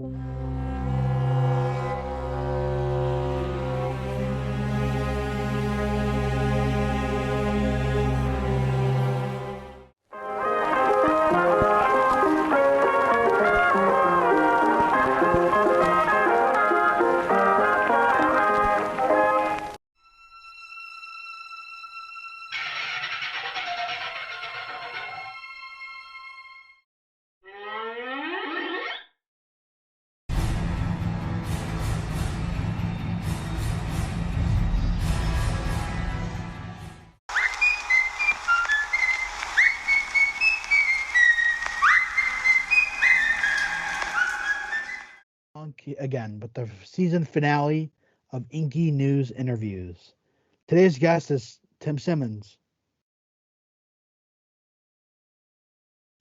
Inky again with the season finale of Inky News Interviews. Today's guest is Tim Simmons,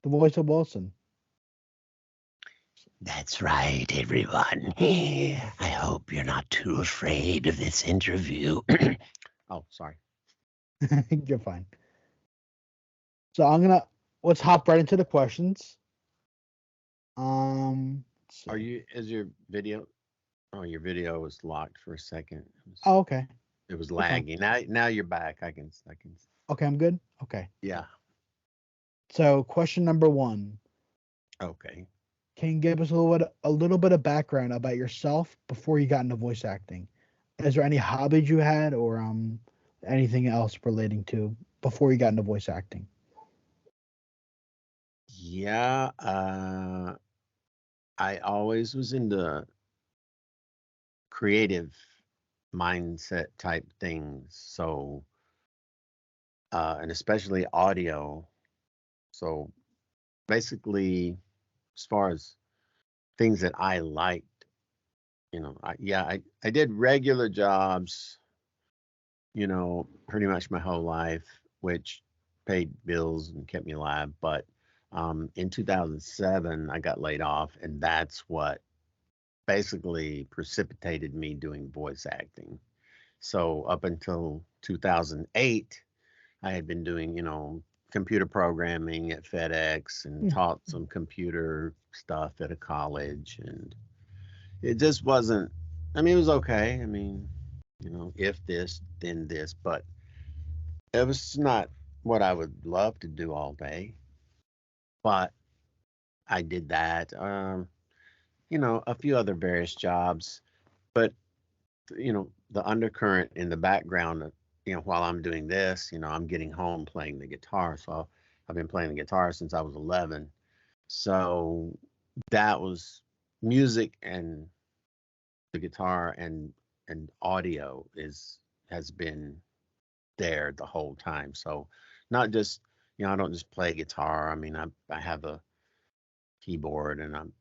the voice of Wilson. That's right, everyone. I hope you're not too afraid of this interview. Oh, sorry. You're fine. So let's hop right into the questions. Is your video? Oh, your video was locked for a second. Oh, okay. It was That's fine. lagging. Now you're back. I can. Okay, I'm good. Okay. Yeah. So question number 1. Okay. Can you give us a little bit of background about yourself before you got into voice acting? Is there any hobbies you had or anything else relating to before you got into voice acting? Yeah. I always was into creative mindset type things. So, and especially audio. So basically, as far as things that I liked, I did regular jobs, pretty much my whole life, which paid bills and kept me alive. But in 2007, I got laid off, and that's what basically precipitated me doing voice acting. So up until 2008, I had been doing, computer programming at FedEx and taught some computer stuff at a college. And it just wasn't, I mean, it was okay. I mean, if this, then this, but it was not what I would love to do all day. But I did that. A few other various jobs, but the undercurrent in the background, while I'm doing this, I'm getting home playing the guitar. So I've been playing the guitar since I was 11. So that was music, and the guitar and audio has been there the whole time. So not just, I don't just play guitar. I mean, I have a keyboard, and I'm,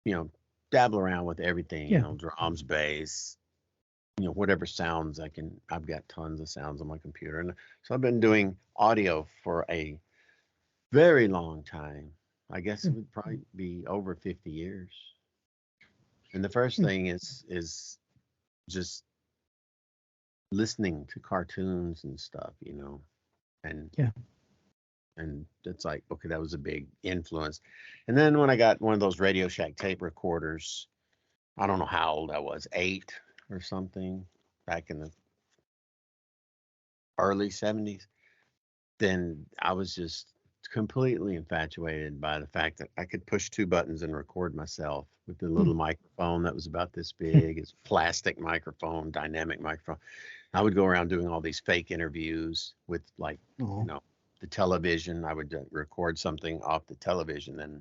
you know, dabble around with everything, Yeah. drums, bass, whatever sounds I can. I've got tons of sounds on my computer. And so I've been doing audio for a very long time. I guess it would probably be over 50 years. And the first thing is just listening to cartoons and stuff, and Yeah. and it's like, okay, that was a big influence. And then when I got one of those Radio Shack tape recorders, I don't know how old I was, 8 or something, back in the early 70s, then I was just completely infatuated by the fact that I could push 2 buttons and record myself with the little microphone that was about this big. It's plastic microphone, dynamic microphone. I would go around doing all these fake interviews with, like, the television. I would record something off the television, and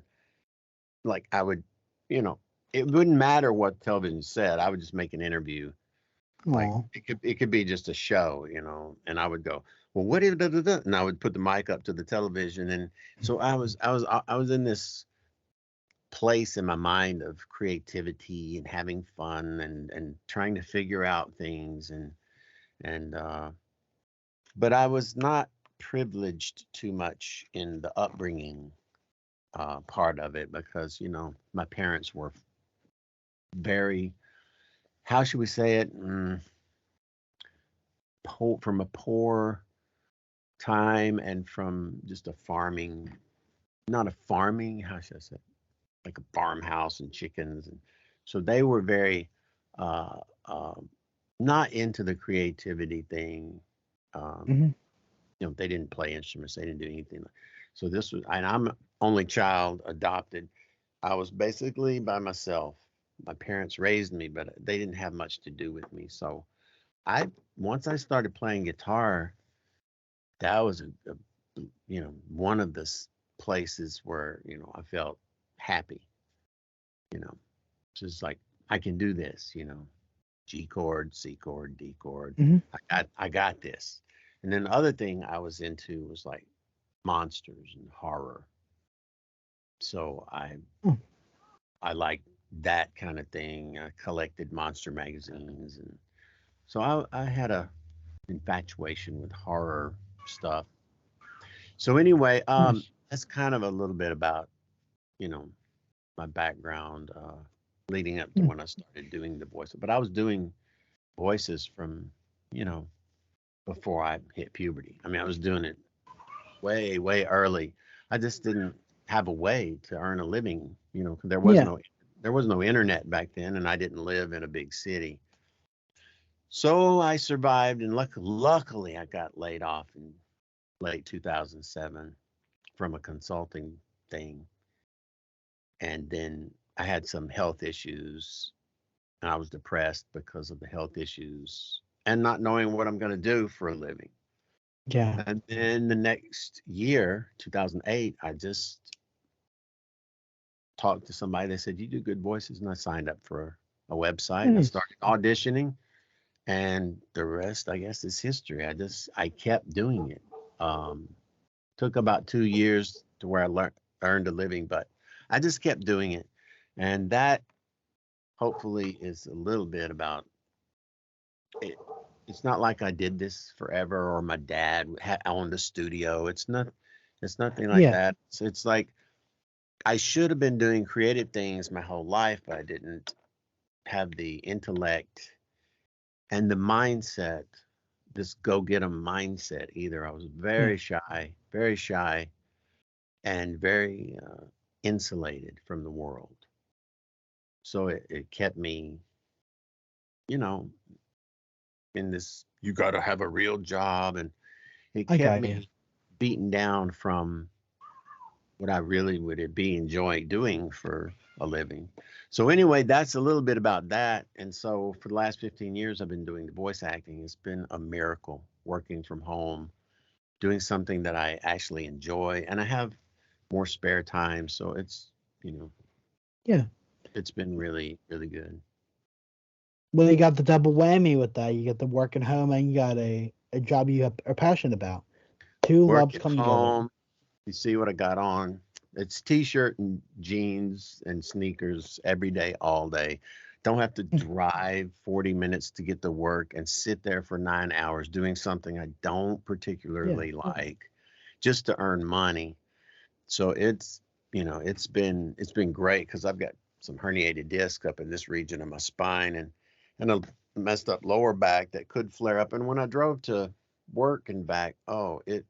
like I would, it wouldn't matter what television said. I would just make an interview. Like it could be just a show, and I would go, well, what is da, da, da? And I would put the mic up to the television, and so I was in this place in my mind of creativity and having fun and trying to figure out things, and but I was not privileged too much in the upbringing part of it, because my parents were very, how should we say it, from a poor time, and from just a farming, not a farming, how should I say, like a farmhouse and chickens, and so they were very uh, um, not into the creativity thing. Um, Hmm. they didn't play instruments, they didn't do anything. So this was, and I'm only child, adopted. I was basically by myself. My parents raised me, but they didn't have much to do with me. So I once I started playing guitar, that was one of the places where I felt happy. You know, just like I can do this. G chord, C chord, D chord. Hmm. I got this. And then the other thing I was into was like monsters and horror. So Oh, I liked that kind of thing. I collected monster magazines, and so I had a infatuation with horror stuff. So anyway, nice. that's kind of a little bit about you know my background leading up to Mm. when I started doing the voice. But I was doing voices from you know before I hit puberty. I mean, I was doing it way way early. I just didn't have a way to earn a living. 'Cause Yeah. there was no internet back then, and I didn't live in a big city. So I survived, and luckily I got laid off in late 2007 from a consulting thing. And then I had some health issues, and I was depressed because of the health issues and not knowing what I'm going to do for a living. Yeah. And then the next year, 2008, I just talked to somebody. They said, "You do good voices." And I signed up for a website and I Nice. started auditioning. And the rest, I guess, is history. I kept doing it. Um, Took about 2 years to where I earned a living, but I just kept doing it. And that hopefully is a little bit about it. It's not like I did this forever or my dad owned a studio. It's nothing like Yeah. that. It's like I should have been doing creative things my whole life, but I didn't have the intellect and the mindset, this go get 'em mindset either. I was Yeah. very shy, and very insulated from the world. So it kept me, you know, in this, you got to have a real job. And it I kept got you. me beaten down from what I really would be enjoying doing for a living. So anyway, that's a little bit about that. And so for the last 15 years, I've been doing the voice acting. It's been a miracle working from home, doing something that I actually enjoy, and I have more spare time. So you know, Yeah. it's been really, really good. Well, you got the double whammy with that. You get the work at home and you got a job you are passionate about. Two Work loves at come together. home. You see what I got on? It's t-shirt and jeans and sneakers every day, all day. Don't have to drive 40 minutes to get to work and sit there for 9 hours doing something I don't Yeah. particularly like just to earn money. So it's been great because I've got some herniated disc up in this region of my spine and a messed up lower back that could flare up. And when I drove to work and back, oh, it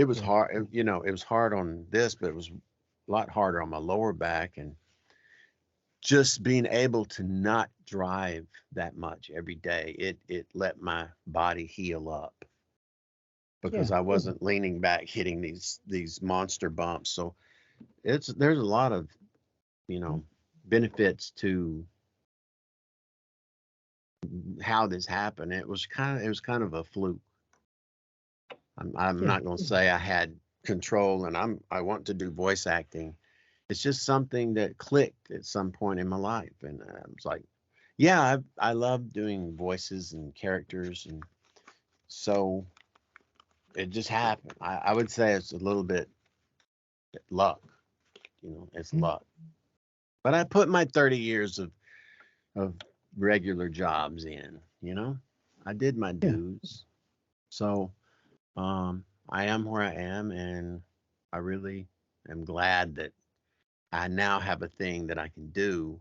was Yeah. hard. It was hard on this, but it was a lot harder on my lower back. And just being able to not drive that much every day, it let my body heal up because Yeah. I wasn't leaning back hitting these monster bumps. So there's a lot of you Mhm. know benefits to how this happened. It was kind of a fluke. I'm Yeah. not going to say I had control and I want to do voice acting. It's just something that clicked at some point in my life, and I was like, yeah, I love doing voices and characters, and so it just happened. I would say it's a little bit luck. It's Mhm. luck. But I put my 30 years of regular jobs in. I did my Yeah. dues. So I am where I am, and I really am glad that I now have a thing that I can do,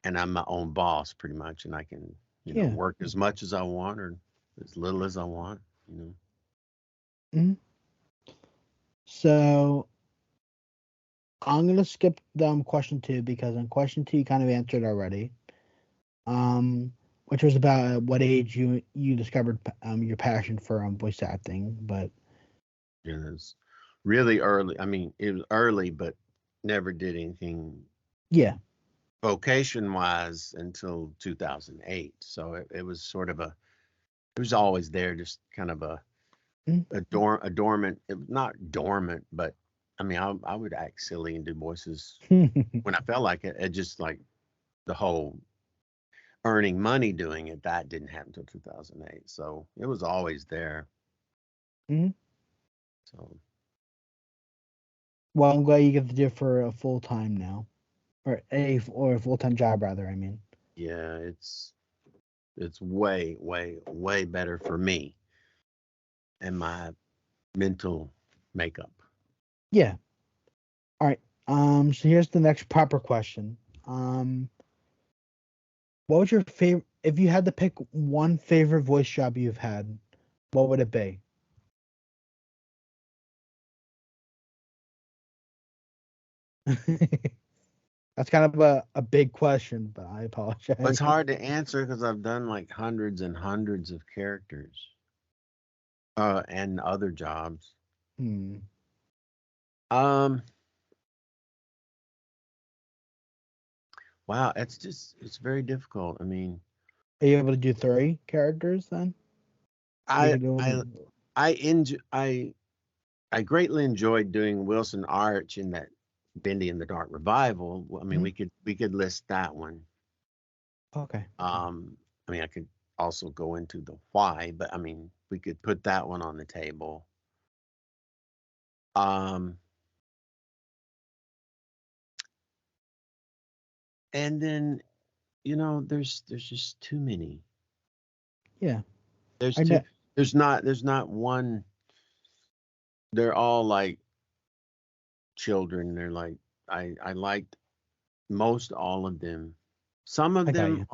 and I'm my own boss pretty much, and I can, Yeah. work as much as I want or as little as I want, you know. Mhm. So I'm gonna skip question 2 because in question 2 you kind of answered already. Which was about what age you discovered your passion for voice acting. But It was really early. I mean, it was early, but never did anything yeah, vocation wise until 2008. So it was sort of it was always there, just kind of mm, a dormant, not dormant, but I mean, I would act silly and do voices when I felt like it. It just like the whole earning money doing it, that didn't happen until 2008. So it was always there. mm. So Well, I'm glad you get to do it for a full time now, or a full time job rather. I mean, yeah, it's way, way, way better for me and my mental makeup. yeah. All right. So here's the next proper question. Um, what was your favorite? If you had to pick one favorite voice job you've had, what would it be? That's kind of a big question, but I But it's apologize. hard to answer because I've done like hundreds and hundreds of characters, and other jobs. Hmm. Um, wow, it's very difficult. I mean, Are you able to do 3 characters then? You I can do I I enjoy I greatly enjoyed doing Wilson Arch in that Bendy in the Dark revival. I mean, Mhm. we could list that one. Okay. I mean, I could also go into the why, but I mean, we could put that one on the table. Um, and then there's just too many. Yeah. There's I know. too there's not one. They're all like children. They're like I liked most all of them. I got you.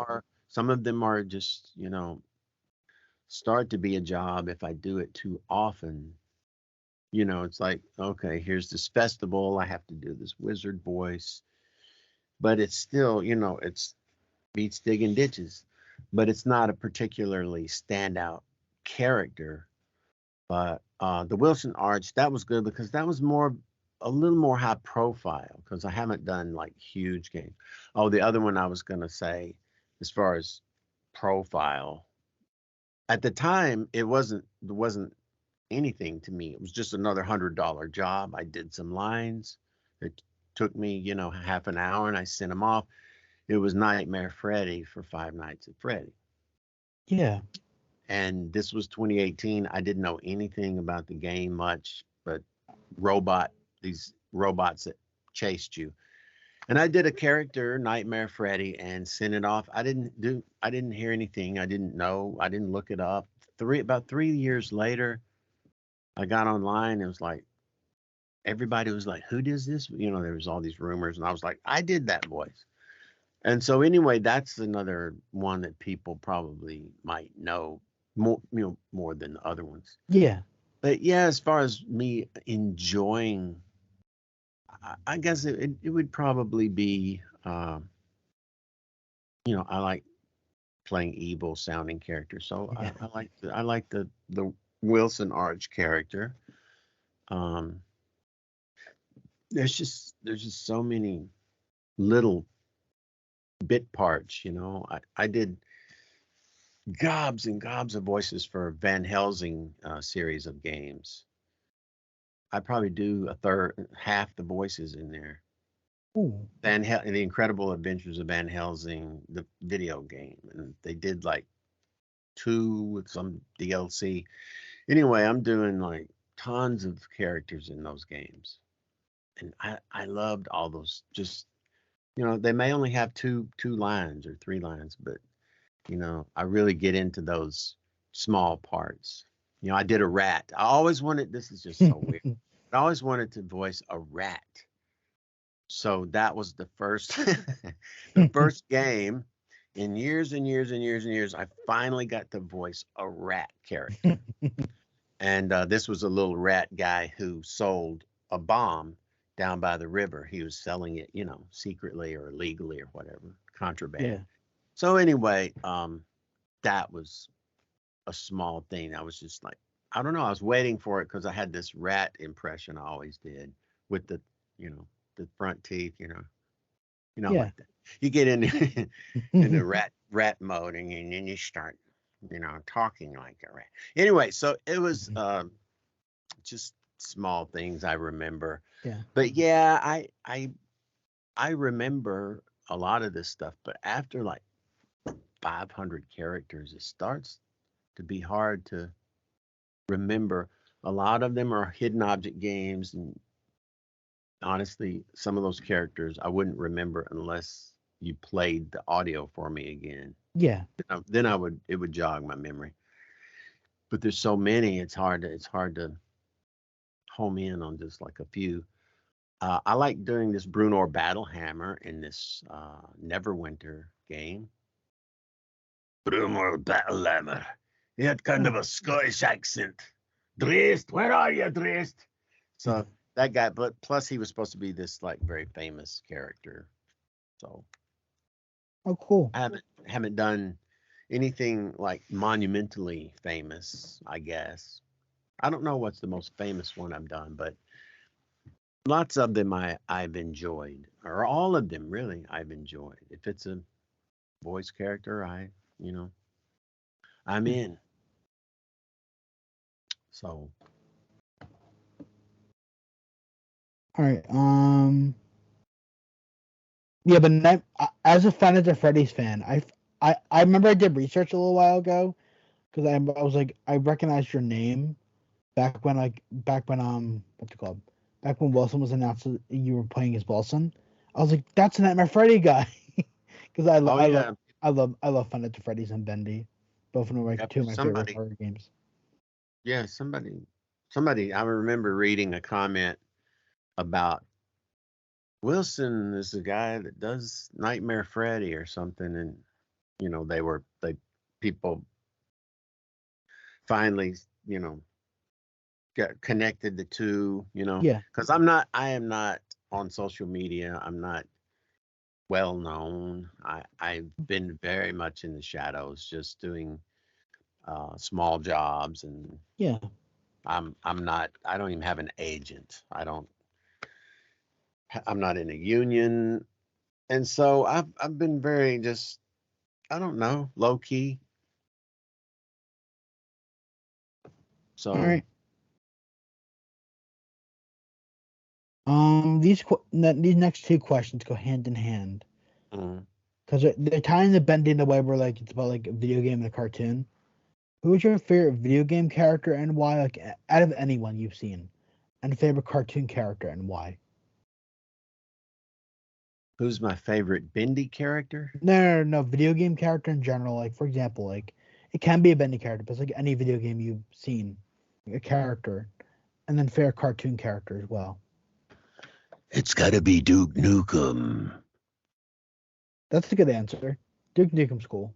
Some of them are just start to be a job if I do it too often. It's like, okay, here's this festival. I have to do this wizard voice, but it's still, it's beats digging ditches, but it's not a particularly standout character. But the Wilson Arch, that was good because that was a little more high profile because I haven't done like huge games. Oh, the other one I was going to say, as far as profile, at the time, it wasn't anything to me. It was just another $100 job. I did some lines. It took me, half an hour, and I sent them off. It was Nightmare Freddy for Five Nights at Freddy, Yeah. and this was 2018. I didn't know anything about the game much, but robot these robots that chased you. And I did a character, Nightmare Freddy, and sent it off. I didn't hear anything. I didn't know. I didn't look it up. About 3 years later, I got online. It was like everybody was like, "Who does this?" There was all these rumors, and I was like, "I did that voice." And so anyway, that's another one that people probably might know more than the other ones. Yeah. But yeah, as far as me enjoying, I guess it would probably be, I like playing evil sounding characters. So Yeah. I like the Wilson Arch character. Um, there's just so many little bit parts. I did gobs and gobs of voices for Van Helsing series of games. I probably do a third, half the voices in there. Ooh. The Incredible Adventures of Van Helsing, the video game, and they did like two with some DLC. Anyway, I'm doing like tons of characters in those games, and I loved all those. Just they may only have two lines or three lines, but I really get into those small parts. I did a rat. I always wanted. This is just so weird. I always wanted to voice a rat. So that was the first the first game in years and years and years and years. I finally got to voice a rat character. And this was a little rat guy who sold a bomb down by the river. He was selling it, secretly or illegally or whatever, contraband. Yeah. So anyway, that was a small thing. I was just like, I don't know. I was waiting for it because I had this rat impression I always did with you know, the front teeth, Yeah. like that. You get in in the rat mode and then you start, talking like a rat. Anyway, so it was just small things I remember. Yeah. But yeah, I remember a lot of this stuff, but after like 500 characters, it starts to be hard to remember. A lot of them are hidden object games, and honestly, some of those characters I wouldn't remember unless you played the audio for me again. Yeah. Then it would jog my memory. But there's so many, it's hard to home in on just like a few. I like doing this Brunor Battlehammer in this Neverwinter game. Brunor Battlehammer. He had kind of Oh. a Scottish accent. Drist, where are you, Drist? So that guy, but plus he was supposed to be this like very famous character. So Oh, cool. I haven't done anything like monumentally famous, I guess. I don't know what's the most famous one I've done, but lots of them I've enjoyed, or all of them really I've enjoyed. If it's a voice character, you know, I'm in. So All right. Yeah, but as a Final Fantasy Freddy's fan, I remember I did research a little while ago because I was like I recognized your name back when what's it called, back when Wilson was announced that you were playing as Wilson. I was like, that's a Nightmare Freddy guy because oh yeah, I love Final Fantasy Freddy's and Bendy, both of them are like yep, two of my favorite somebody, horror games. yeah, somebody. I remember reading a comment about Wilson is the guy that does Nightmare Freddy or something, and they people finally got connected the two, Yeah, because I am not on social media. I'm not well known. I've been very much in the shadows, just doing small jobs, and yeah. I'm not. I don't even have an agent. I'm not in a union, and so I've been very just, I don't know, low key. All So right. These next two questions go hand in hand mm, because they're tying the Bendy in the way where like it's about like a video game and a cartoon. Who is your favorite video game character and why? Like out of anyone you've seen, and favorite cartoon character and why? who's my favorite Bendy character? No. Video game character in general. Like for example, like it can be a Bendy character, but it's like any video game you've seen, a character, and then favorite cartoon character as well. It's got to be Duke Nukem. That's a good answer. Duke Nukem's cool.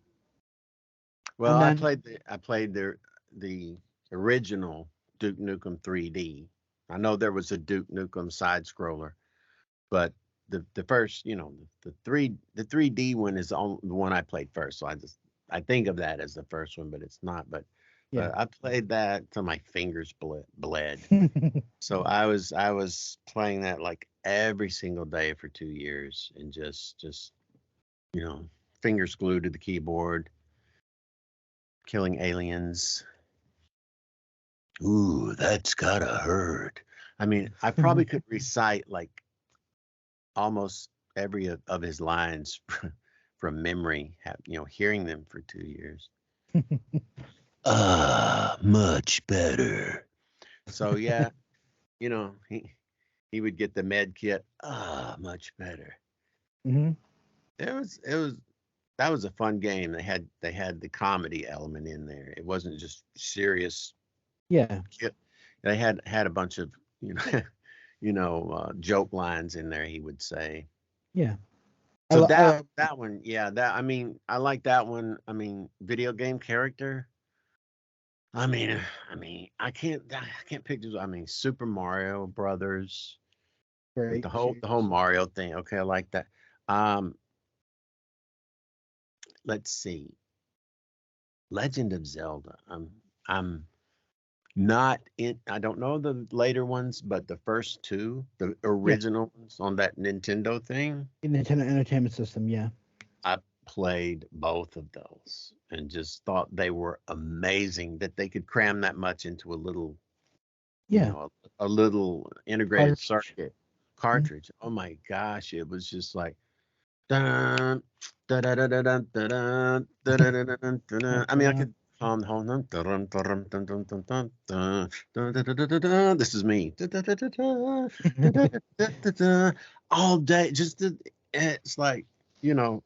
Well, And then I played the original Duke Nukem 3D. I know there was a Duke Nukem side scroller, but the first, the 3D one is the one I played first. So I think of that as the first one, but it's not. yeah, But I played that till my fingers bled. So I was playing that like every single day for 2 years, and just you know fingers glued to the keyboard, killing aliens. Ooh, that's gotta hurt. I mean, I probably could recite like almost every of his lines from memory, hearing them for 2 years. Much better. So yeah, he would get the med kit. Much better. hmm It was that was a fun game. They had the comedy element in there. It wasn't just serious. yeah, They had a bunch of you know joke lines in there. He would say. yeah. So I that love. that one, yeah, that I mean, I like that one. I mean, video game character. I mean, I can't picture. I mean, Super Mario Brothers. with Great the whole series. Mario thing. Okay, I like that. Um, let's see, Legend of Zelda. I'm not in. I don't know the later ones, but the first two, the Yeah, original ones on that Nintendo thing, the Nintendo Entertainment System. Yeah, I played both of those and just thought they were amazing that they could cram that much into a little, you yeah. know, a little integrated Cartridge. circuit Mhm. cartridge. Oh my gosh, it was just like dun, dun, dun, dun, dun, dun, dun, dun, dun, dun, dun, dun, dun, dun. I mean, I could hum the whole dun, dun, dun, dun, dun, dun, dun, dun, dun, dun, dun, dun, dun, dun, dun. This is me. Dun, dun, dun, dun, dun, dun, dun, dun, dun, dun. All day. It's like, you know,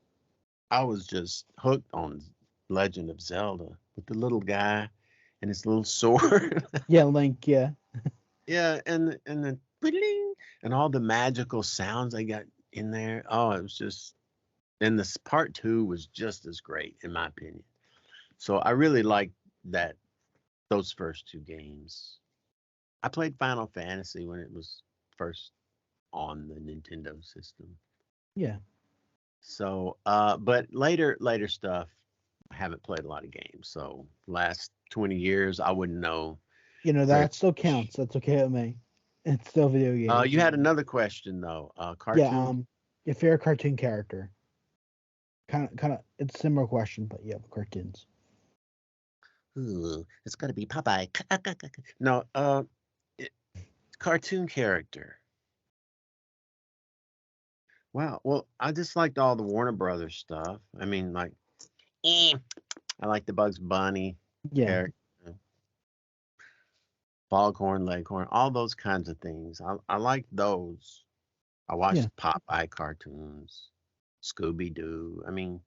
I was just hooked on Legend of Zelda with the little guy and his little sword. Yeah, Link. Yeah, Yeah, and then "Whittling," and all the magical sounds I got in there. Oh, it was just, and this part two was just as great in my opinion. So I really liked that those first two games. I played Final Fantasy when it was first on the Nintendo system. yeah. So but later stuff, I haven't played a lot of games. So last 20 years I wouldn't know You know very that still much. counts. That's okay with me. It's still video You games. had another question though. Yeah. Cartoon. Your favorite cartoon character. Kind of. It's a similar question, but yeah, cartoons. Ooh, it's got to be Popeye. No, it, cartoon character. Wow. Well, I just liked all the Warner Brothers stuff. I mean, like, eh, I like the Bugs Bunny Yeah, character, Foghorn Leghorn, all those kinds of things. I like those. I yeah. watched Popeye cartoons, Scooby Doo. I mean,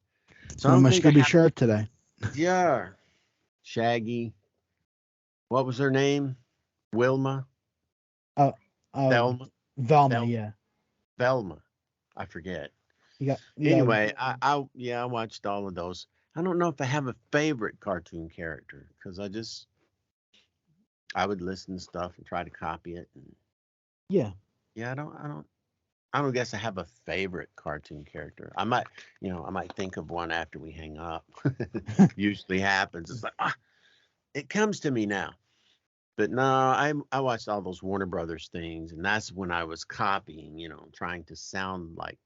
so I I'm on don't my think I Scooby have. shirt today. Yeah, Shaggy. What was her name? Wilma, Uh, uh, Thelma, Velma. Thelma, Yeah. Velma. I forget. You got. Anyway, yeah, I watched all of those. I don't know if I have a favorite cartoon character because I would listen to stuff and try to copy it. And Yeah. yeah, I don't guess I have a favorite cartoon character. I might, I might think of one after we hang up. Usually happens. It's like, it comes to me now. But no, I watched all those Warner Brothers things, and that's when I was copying, trying to sound like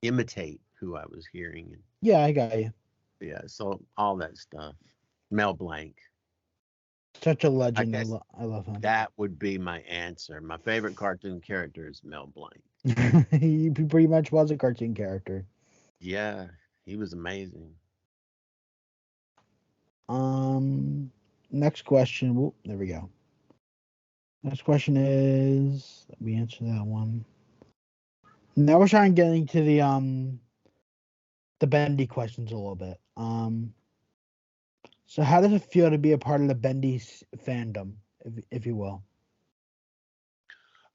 imitate who I was hearing. And Yeah, I got you. yeah, so all that stuff. Mel Blanc. Such a I legend. guess I love him. that would be my answer. My favorite cartoon character is Mel Blanc. He pretty much was a cartoon character. Yeah, he was amazing. Um, Next question. Whoop, there we go. Next question is we answer that one. Now we're trying getting to the Bendy questions a little bit. So how does it feel to be a part of the Bendy fandom, if you will?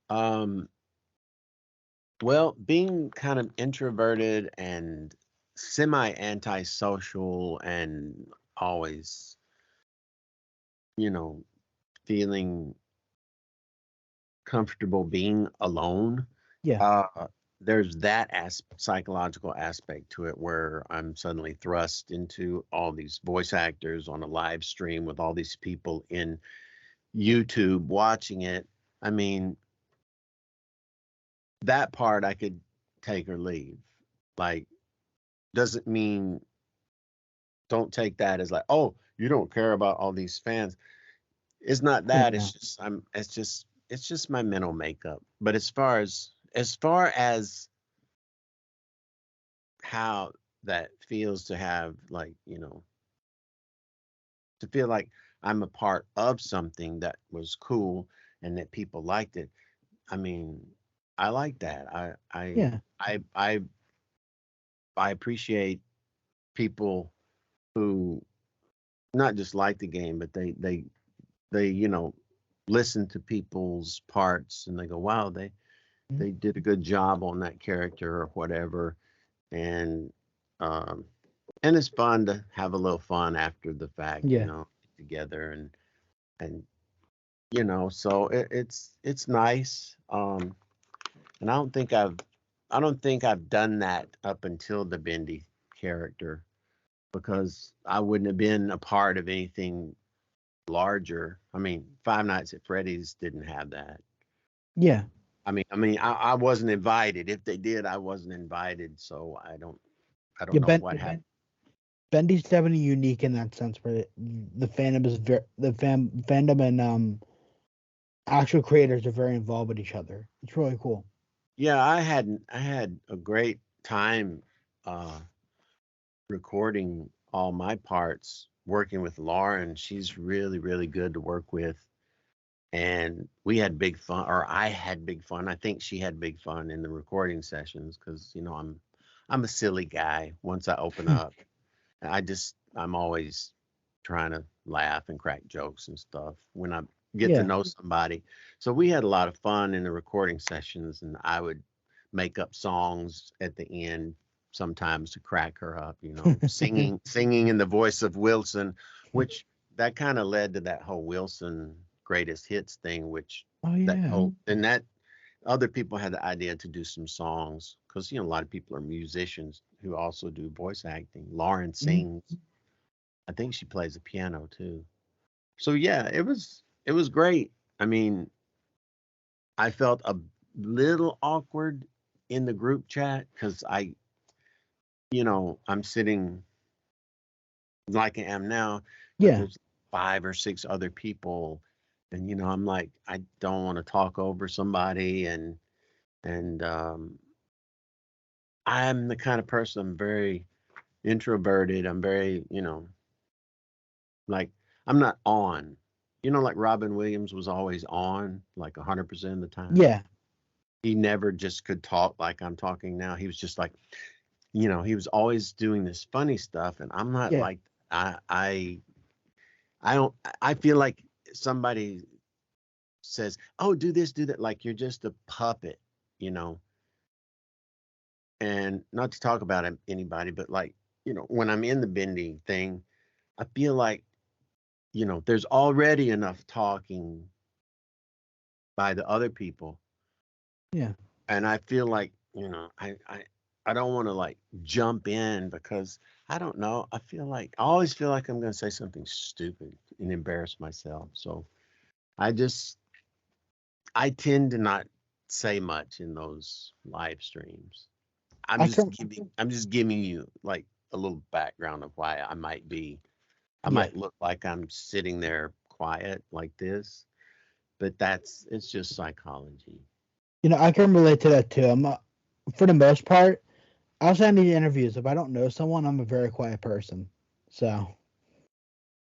Um, well, being kind of introverted and semi antisocial and always, you know, feeling comfortable being alone. Yeah, Uh, there's that psychological aspect to it where I'm suddenly thrust into all these voice actors on a live stream with all these people in YouTube watching it. I mean, that part I could take or leave. Like, doesn't mean don't take that as like, oh, you don't care about all these fans. It's not yeah, that. no, It's just my mental makeup. But as far as how that feels to have like, to feel like I'm a part of something that was cool and that people liked it. I mean, I like that. yeah, I appreciate people who not just like the game, but they listen to people's parts and they go, wow, mhm, they did a good job on that character or whatever. And um and it's fun to have a little fun after the fact, yeah, together and so it's nice. And I don't think I've done that up until the Bendy character, because I wouldn't have been a part of anything larger. I mean, Five Nights at Freddy's didn't have that. Yeah. I wasn't invited. If they did, I wasn't invited. So I don't Yeah, know what happened. Bendy's definitely unique in that sense, where the fandom is fandom and actual creators are very involved with each other. It's really cool. Yeah, I had a great time uh recording all my parts, working with Lauren. She's really, really good to work with. And we had big fun, or I had big fun. I think she had big fun in the recording sessions, because I'm a silly guy. Once I open up, I'm always trying to laugh and crack jokes and stuff when I get to Yeah. know somebody. So we had a lot of fun in the recording sessions, and I would make up songs at the end sometimes to crack her up, singing in the voice of Wilson, which that kind of led to that whole Wilson greatest hits thing, which Oh that yeah. whole and that other people had the idea to do some songs, because a lot of people are musicians who also do voice acting. Lauren Mhm. sings. I think she plays the piano too. So yeah, it was great. I mean, I felt a little awkward in the group chat, because I'm sitting like I am now, but Yeah. there's 5 or 6 other people, and I'm like, I don't want to talk over somebody, and I'm the kind of person, I'm very introverted. I'm very, like, I'm not on. Like Robin Williams was always on, like 100% of the time. Yeah. He never just could talk like I'm talking now. He was just like, he was always doing this funny stuff, and I'm not Yeah. like, I don't. I feel like somebody says, "Oh, do this, do that," like you're just a puppet, you know. And not to talk about anybody, but like, when I'm in the bending thing, I feel like, there's already enough talking by the other people, Yeah. and I feel like, I don't want to like jump in, because I don't know. I always feel like I'm going to say something stupid and embarrass myself. So I just I tend to not say much in those live streams. I'm I just can. giving I'm just giving you like a little background of why I Yeah. might look like I'm sitting there quiet like this, but it's just psychology. I can relate to that too. For the most part, outside of these interviews, if I don't know someone, I'm a very quiet person. So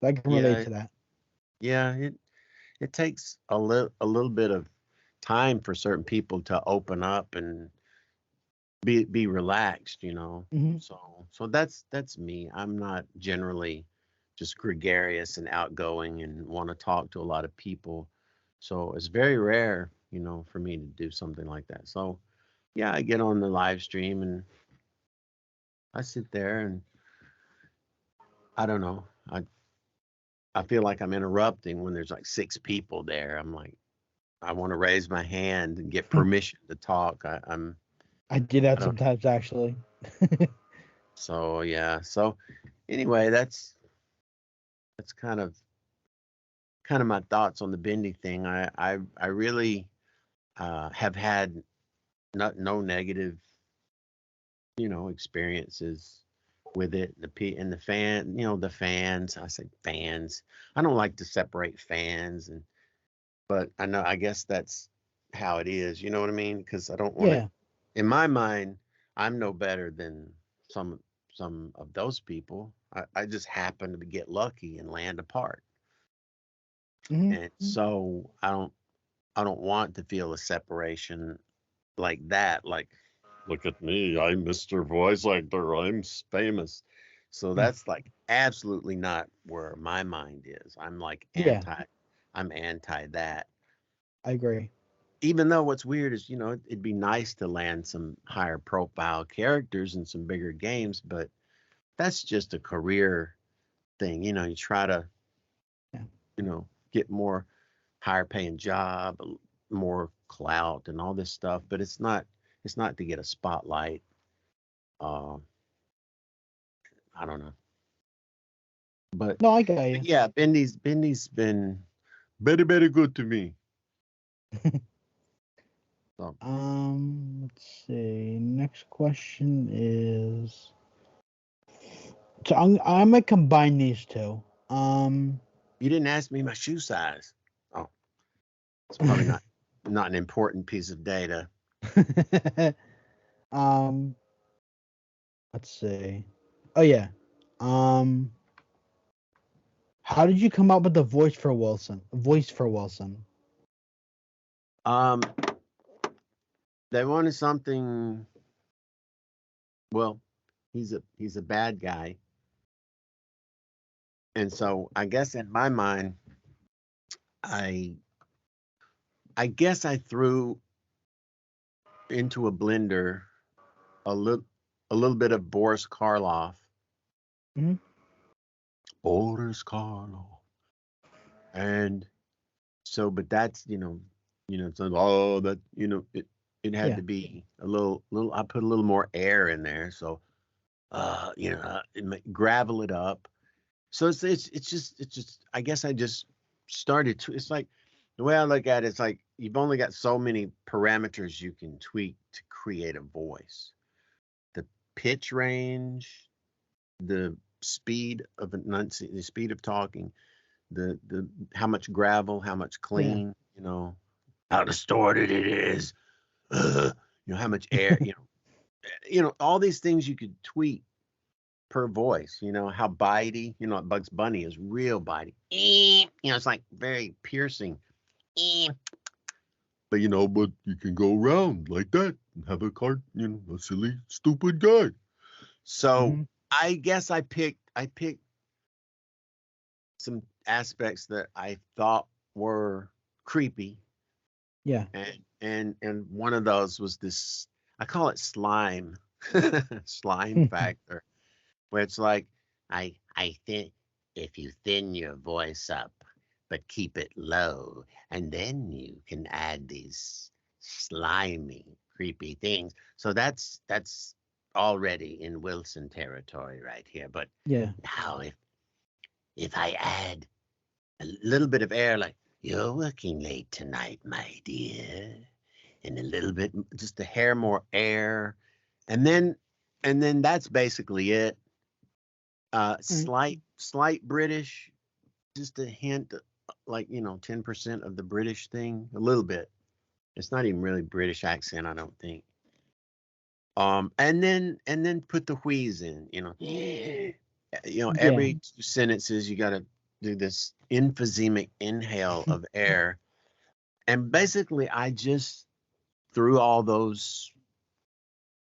I can relate Yeah, to that. yeah, it takes a little bit of time for certain people to open up and be relaxed. Hmm. So that's me. I'm not generally just gregarious and outgoing and want to talk to a lot of people. So it's very rare, for me to do something like that. So yeah, I get on the live stream and I sit there, and I don't know. I feel like I'm interrupting when there's like 6 people there. I'm like, I want to raise my hand and get permission to talk. I do I that don't sometimes, actually. So yeah. So anyway, that's kind of my thoughts on the Bendy thing. I really have had no negative, experiences with it. And the the fans. I say fans. I don't like to separate fans, but I guess that's how it is. You know what I mean? Because I don't want to. Yeah. In my mind, I'm no better than some some of those people. I just happen to get lucky and land a part, Hmm. and so I don't want to feel a separation like that. Like, look at me, I'm Mr. Voice Actor, I'm famous. So that's like absolutely not where my mind is. Yeah. I'm anti that. I agree. Even though what's weird is, it'd be nice to land some higher profile characters in some bigger games, but that's just a career thing. You try to, Yeah. get more higher paying job, more clout and all this stuff, but it's not to get a spotlight. Uh, I don't know. But No, I got you. yeah, Bendy's been very, very good to me. So Let's see. Next question is. So I'm gonna combine these two. you didn't ask me my shoe size. Oh, it's probably not an important piece of data. um, let's see. Oh yeah. Um, how did you come up with the voice for Wilson? Voice for Wilson. Um, they wanted something. Well, he's a bad guy, and so I guess in my mind, I I guess I threw into a blender a little bit of Boris Karloff. Hmm. Boris Karloff. And so, but that's, so, oh, that, it had Yeah. to be a little, I put a little more air in there. So, gravel it up. So it's just, I guess I just started to, it's like, the way I look at it, it's like, you've only got so many parameters you can tweak to create a voice. The pitch range, the speed of the speed of talking, the how much gravel, how much Yeah. clean, how distorted it is, how much air, all these things you could tweak per voice, how bitey, Bugs Bunny is real bitey. It's like very piercing. But but you can go around like that and have a a silly, stupid guy. So Hmm. I guess I picked some aspects that I thought were creepy, Yeah. and one of those was this. I call it slime, slime factor, where it's like I think if you thin your voice up, but keep it low, and then you can add these slimy, creepy things. So that's already in Wilson territory right here. But Yeah. now if I add a little bit of air, like, you're working late tonight, my dear, and a little bit, just a hair more air, and then that's basically it. Right. Slight British, just a hint, like 10% of the British thing, a little bit. It's not even really British accent, I don't think. And then put the wheeze in, Yeah. every 2 sentences you got to do this emphysemic inhale of air. And basically, I just threw all those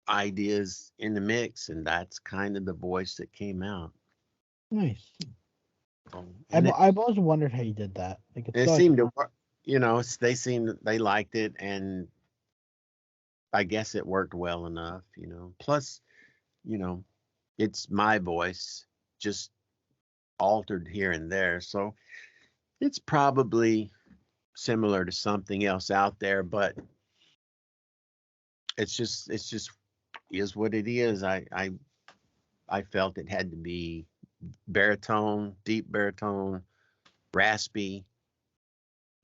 ideas in the mix, and that's kind of the voice that came out. Nice. And I've always wondered how you did that. Like it's it always seemed to work. They liked it, and I guess it worked well enough. Plus, you know, it's my voice, just altered here and there, so it's probably similar to something else out there, but it's just is what it is. I felt it had to be baritone, deep baritone, raspy,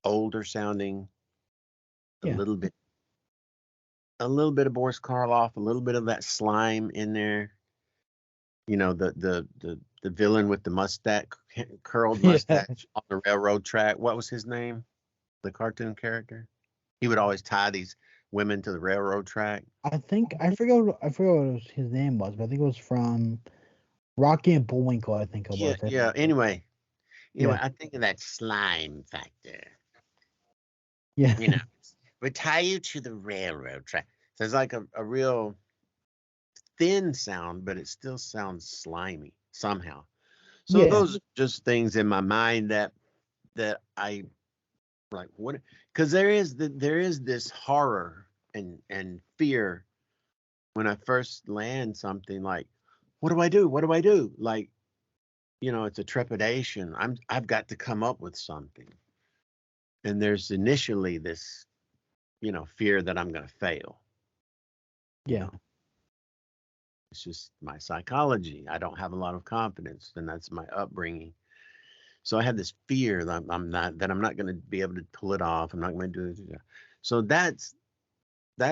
older sounding, a yeah. little bit of Boris Karloff, a little bit of that slime in there. The villain with the mustache, curled Yeah. mustache on the railroad track. What was his name? The cartoon character. He would always tie these women to the railroad track. I forgot what his name was, but I think it was from Rocky and Bullwinkle. I think it Yeah, was. yeah. Anyway, Yeah. I think of that slime factor. Yeah. You know, we tie you to the railroad track. So it's like a real thin sound, but it still sounds slimy somehow. So Yeah. those are just things in my mind that I like. What? Because there is this horror and fear when I first land something, like, what do I do? What do I do? Like, it's a trepidation. I've got to come up with something. And there's initially this fear that I'm going to fail. You Yeah. know, it's just my psychology. I don't have a lot of confidence, and that's my upbringing. So I had this fear that I'm not going to be able to pull it off. I'm not going to do it. So that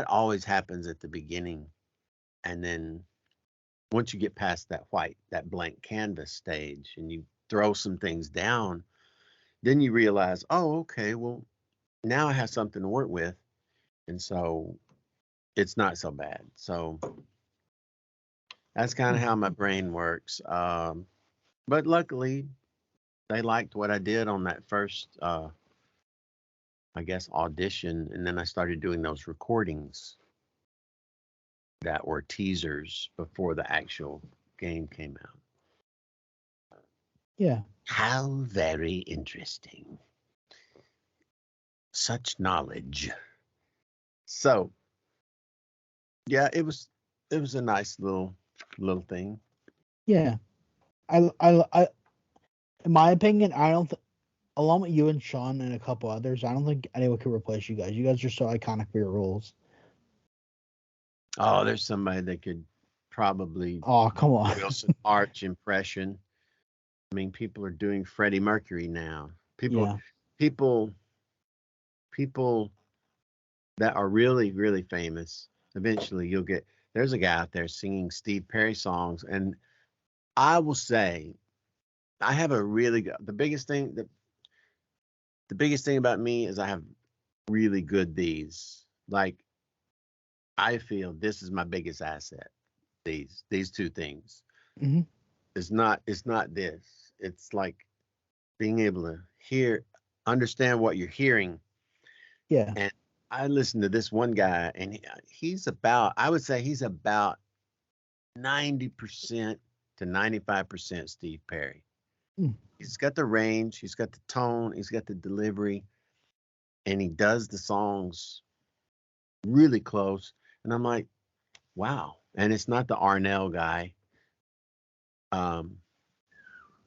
always happens at the beginning, and then once you get past that blank canvas stage, and you throw some things down, then you realize, oh, okay, well, now I have something to work with, and so it's not so bad. So that's kind of how my brain works. But luckily, they liked what I did on that first, I guess, audition, and then I started doing those recordings that were teasers before the actual game came out. Yeah. How very interesting. Such knowledge. So, yeah, it was a nice little thing. Yeah. I in my opinion, I don't along with you and Sean and a couple others, I don't think anyone can replace you guys. You guys are so iconic for your roles. Oh, there's somebody that could probably Oh, come do on. Wilson Arch impression. I mean, people are doing Freddie Mercury now. People, Yeah. people, people that are really, really famous. Eventually, you'll get. There's a guy out there singing Steve Perry songs, and I will say, I have a really good. The biggest thing about me is I have really good these. Like I feel this is my biggest asset. These two things. Hmm. It's not this. It's like being able to understand what you're hearing. Yeah. And I listened to this one guy, and I would say he's about 90% to 95% Steve Perry. Mm. He's got the range, he's got the tone, he's got the delivery, and he does the songs really close. And I'm like, wow. And it's not the Arnell guy. Um,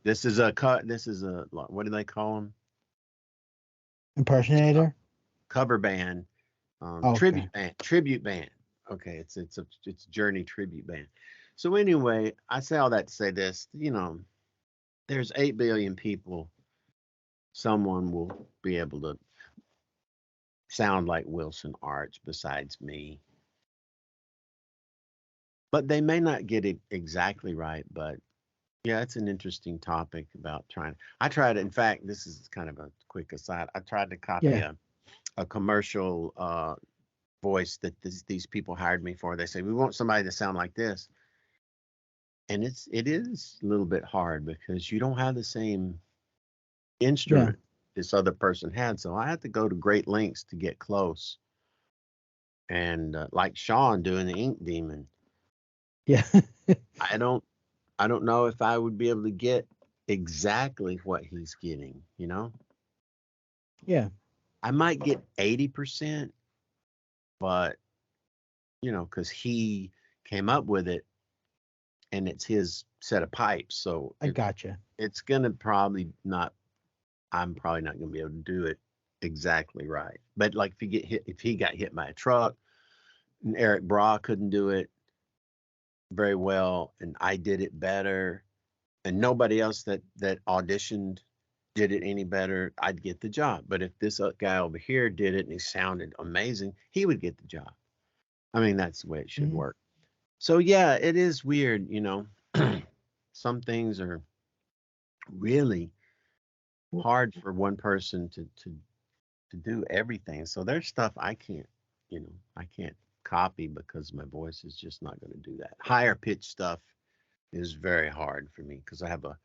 this is a cut. This is a what do they call him? Impersonator. Cover band, Okay. tribute band. Okay, it's a Journey tribute band. So anyway, I say all that to say this. There's 8 billion people. Someone will be able to sound like Wilson Arch besides me, but they may not get it exactly right. But yeah, it's an interesting topic about trying. I tried. In fact, this is kind of a quick aside. I tried to copy Yeah. a commercial voice that these people hired me for. They say we want somebody to sound like this, and it is a little bit hard because you don't have the same Yeah. instrument this other person had. So I had to go to great lengths to get close. And like Sean doing the Ink Demon, Yeah. I don't I don't know if I would be able to get exactly what he's getting. Yeah. I might get 80%, but because he came up with it and it's his set of pipes, so I gotcha. it's gonna probably not. I'm probably not gonna be able to do it exactly right. But like if he got hit by a truck, and Eric Bra couldn't do it very well, and I did it better, and nobody else that auditioned did it any better, I'd get the job. But if this guy over here did it and he sounded amazing, he would get the job. I mean, that's the way it should Hmm. work. So yeah, it is weird. Some things are really hard for one person to do everything. So there's stuff I can't copy because my voice is just not going to do that. Higher pitch stuff is very hard for me because I have a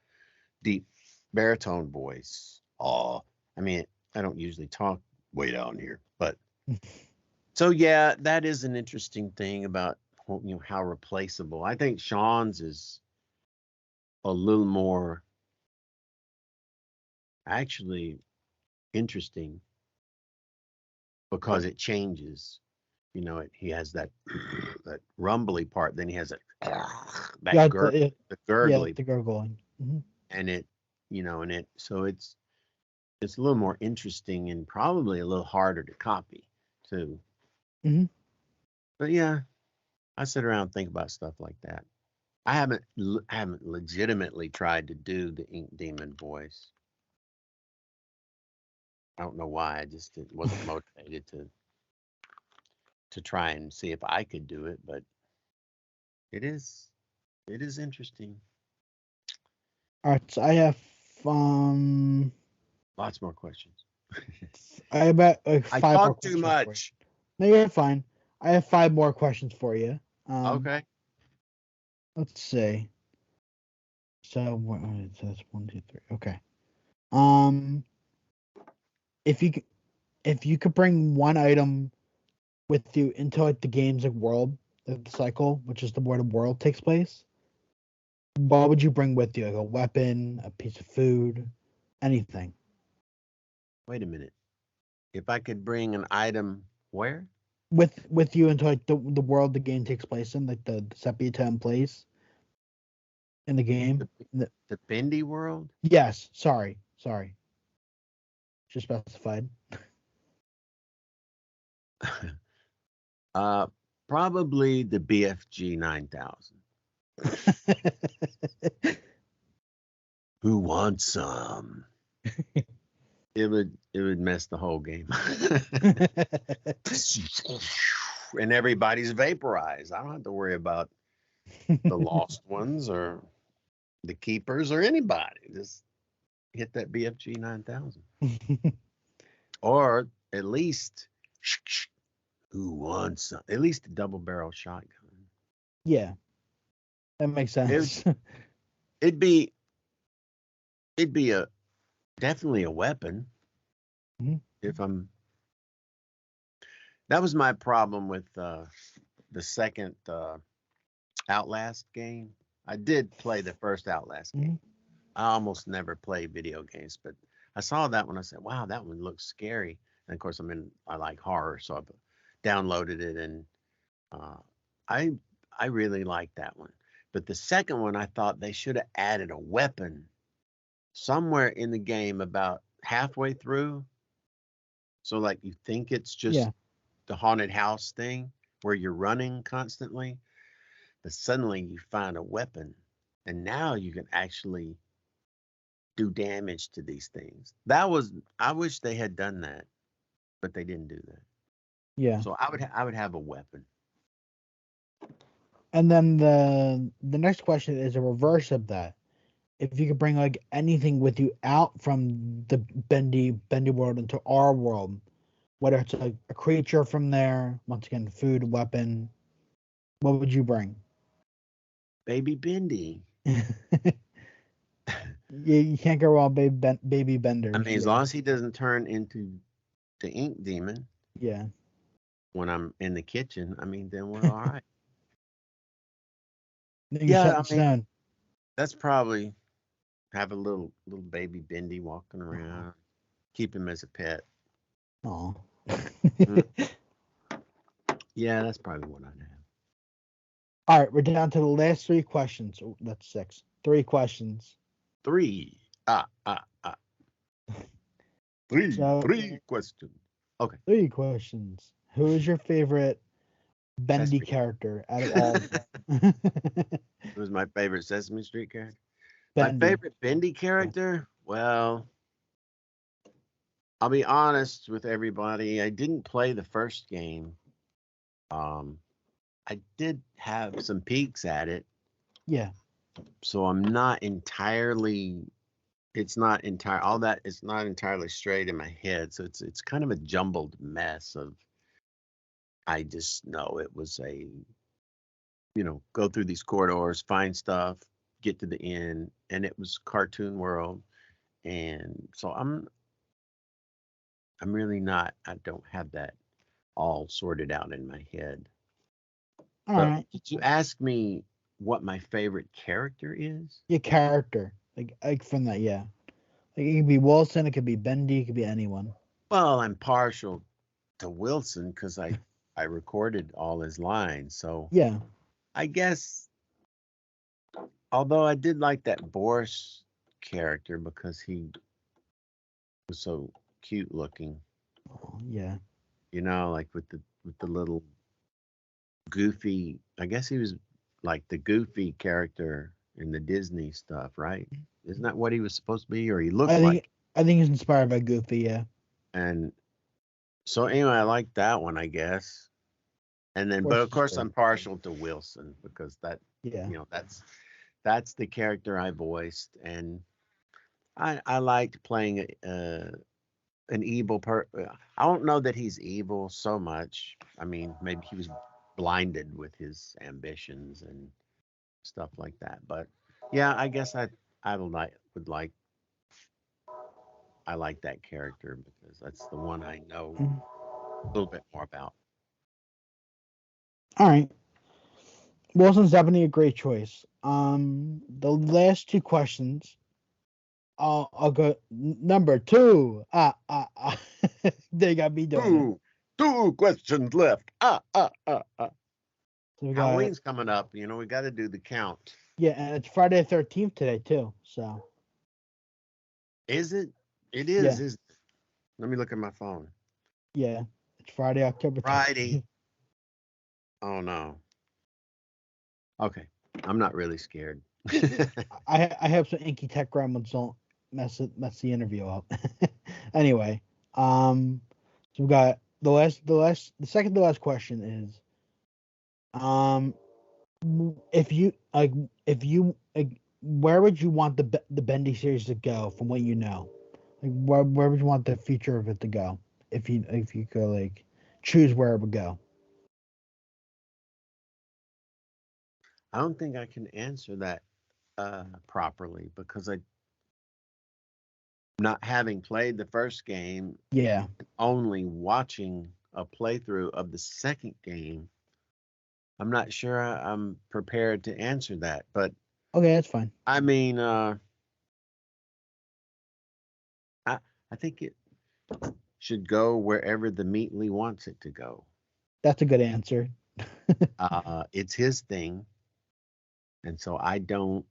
deep baritone voice. Oh, I mean, I don't usually talk way down here, but so yeah, that is an interesting thing about how replaceable. I think Sean's is a little more actually interesting because it changes. He has that that rumbly part, then he has that Yeah. the Yeah. gurgly, The gargling. Hmm. and so it's a little more interesting and probably a little harder to copy. too. Mhm. But yeah, I sit around and think about stuff like that. I haven't legitimately tried to do the Ink Demon voice. I don't know why. I just wasn't motivated to try and see if I could do it, but it is it is interesting. All right, so um Lots more questions. I have about like I 5 more talk too questions for you. much. No, you're fine. I have 5 more questions for you. Okay. Let's see. So that's 1, 2, 3. Okay. Um, if you c- if you could bring one item with you into like the game's like world, the cycle, which is the where the world takes place, what would you bring with you? Like a weapon, a piece of food, anything Wait a minute. If I could bring an item where? with you into like the world the game takes place in, like the Sepia place in the game. The, the Bendy world? Yes, sorry, just specified. uh Probably the BFG 9000. Who wants some? It would mess the whole game. And everybody's vaporized. I don't have to worry about the lost ones or the keepers or anybody. Just hit that BFG 9000. Or at least, who wants some? At least a double barrel shotgun. Yeah, that makes It, sense. it'd be it'd be a definitely a weapon Mhm. if I'm. That was my problem with the second Outlast game. I did play the first Outlast game. Mhm. I almost never play video games, but I saw that one. I said, "Wow, that one looks scary." And of course, I like horror, so I downloaded it, and uh, I I really liked that one. But the second one, I thought they should have added a weapon somewhere in the game about halfway through. So like you think it's just Yeah, the haunted house thing where you're running constantly, but suddenly you find a weapon, and now you can actually do damage to these things. I wish they had done that, but they didn't do that. yeah. So I would have a weapon. And then the next question is a reverse of that. If you could bring like anything with you out from the bendy world into our world, whether it's like a creature from there, once again, food, weapon, what would you bring? Baby Bendy. You can't go wrong, baby I benders. mean, as Yeah, long as he doesn't turn into the ink demon yeah. when I'm in the kitchen, I mean, then we're all right. You're Yeah, set in I mean, stone. that's probably have a little baby Bendy walking Oh, around, keep him as a pet. oh. Mm, yeah, that's probably what I'd have. All right, we're down to the last 3 questions. Oh, that's 6. 3 questions. Three. Ah. Three. So, Three questions. Okay. 3 questions. Who is your favorite bendy Sesame. character out of all of It them? was my favorite Sesame Street character. My Bendy. favorite Bendy Yeah. character? Well, I'll be honest with everybody. I didn't play the first game. Um, I did have some peeks at it, Yeah. so I'm not entirely. It's not entire. All that is not entirely straight in my head. So it's kind of a jumbled mess of. I just know it was a go through these corridors, find stuff, get to the end, and it was cartoon world. And so I'm really not. I don't have that all sorted out in my head. All But right. did you ask me what my favorite character is? Your character. Like from that, yeah. Like it could be Wilson, it could be Bendy, it could be anyone. Well, I'm partial to Wilson because I recorded all his lines. So Yeah. I guess, although I did like that Boris character because he was so cute looking. Oh, yeah. You know, like with the little goofy. I guess he was like the goofy character in the Disney stuff, right? Isn't that what he was supposed to be, or he I looked think like? I think he's inspired by Goofy. Yeah. And so anyway, I like that one, I guess. And then, but Horse of is course, great. I'm partial to Wilson because that, Yeah. that's the character I voiced, and I liked playing an evil I don't know that he's evil so much. I mean, maybe he was blinded with his ambitions and stuff like that. But yeah, I guess I would like I like that character because that's the one I know Mhm. a little bit more about. All right. Wilson's definitely a great choice. The last two questions. I'll go number two. They got me doing it. Two questions left. So we got Halloween's coming up. You know, we got to do the count. yeah, and it's Friday the 13th today too. So Is it? It yeah, is. Let me look at my phone. yeah, it's Friday, October Friday. 13th. Oh no. Okay. I'm not really scared. I have some Inky Tech gremlins. Don't mess the interview up. Anyway, um, so we got the second to last question is um if you where would you want the Bendy series to go from what you know? Like where would you want the future of it to go if you could like choose where it would go? I don't think I can answer that properly because I, not having played the first game, Yeah. only watching a playthrough of the second game, I'm not sure I'm prepared to answer that. But Okay, that's fine. I mean, I I think it should go wherever the Meatly wants it to go. That's a good answer. It's his thing, and so I don't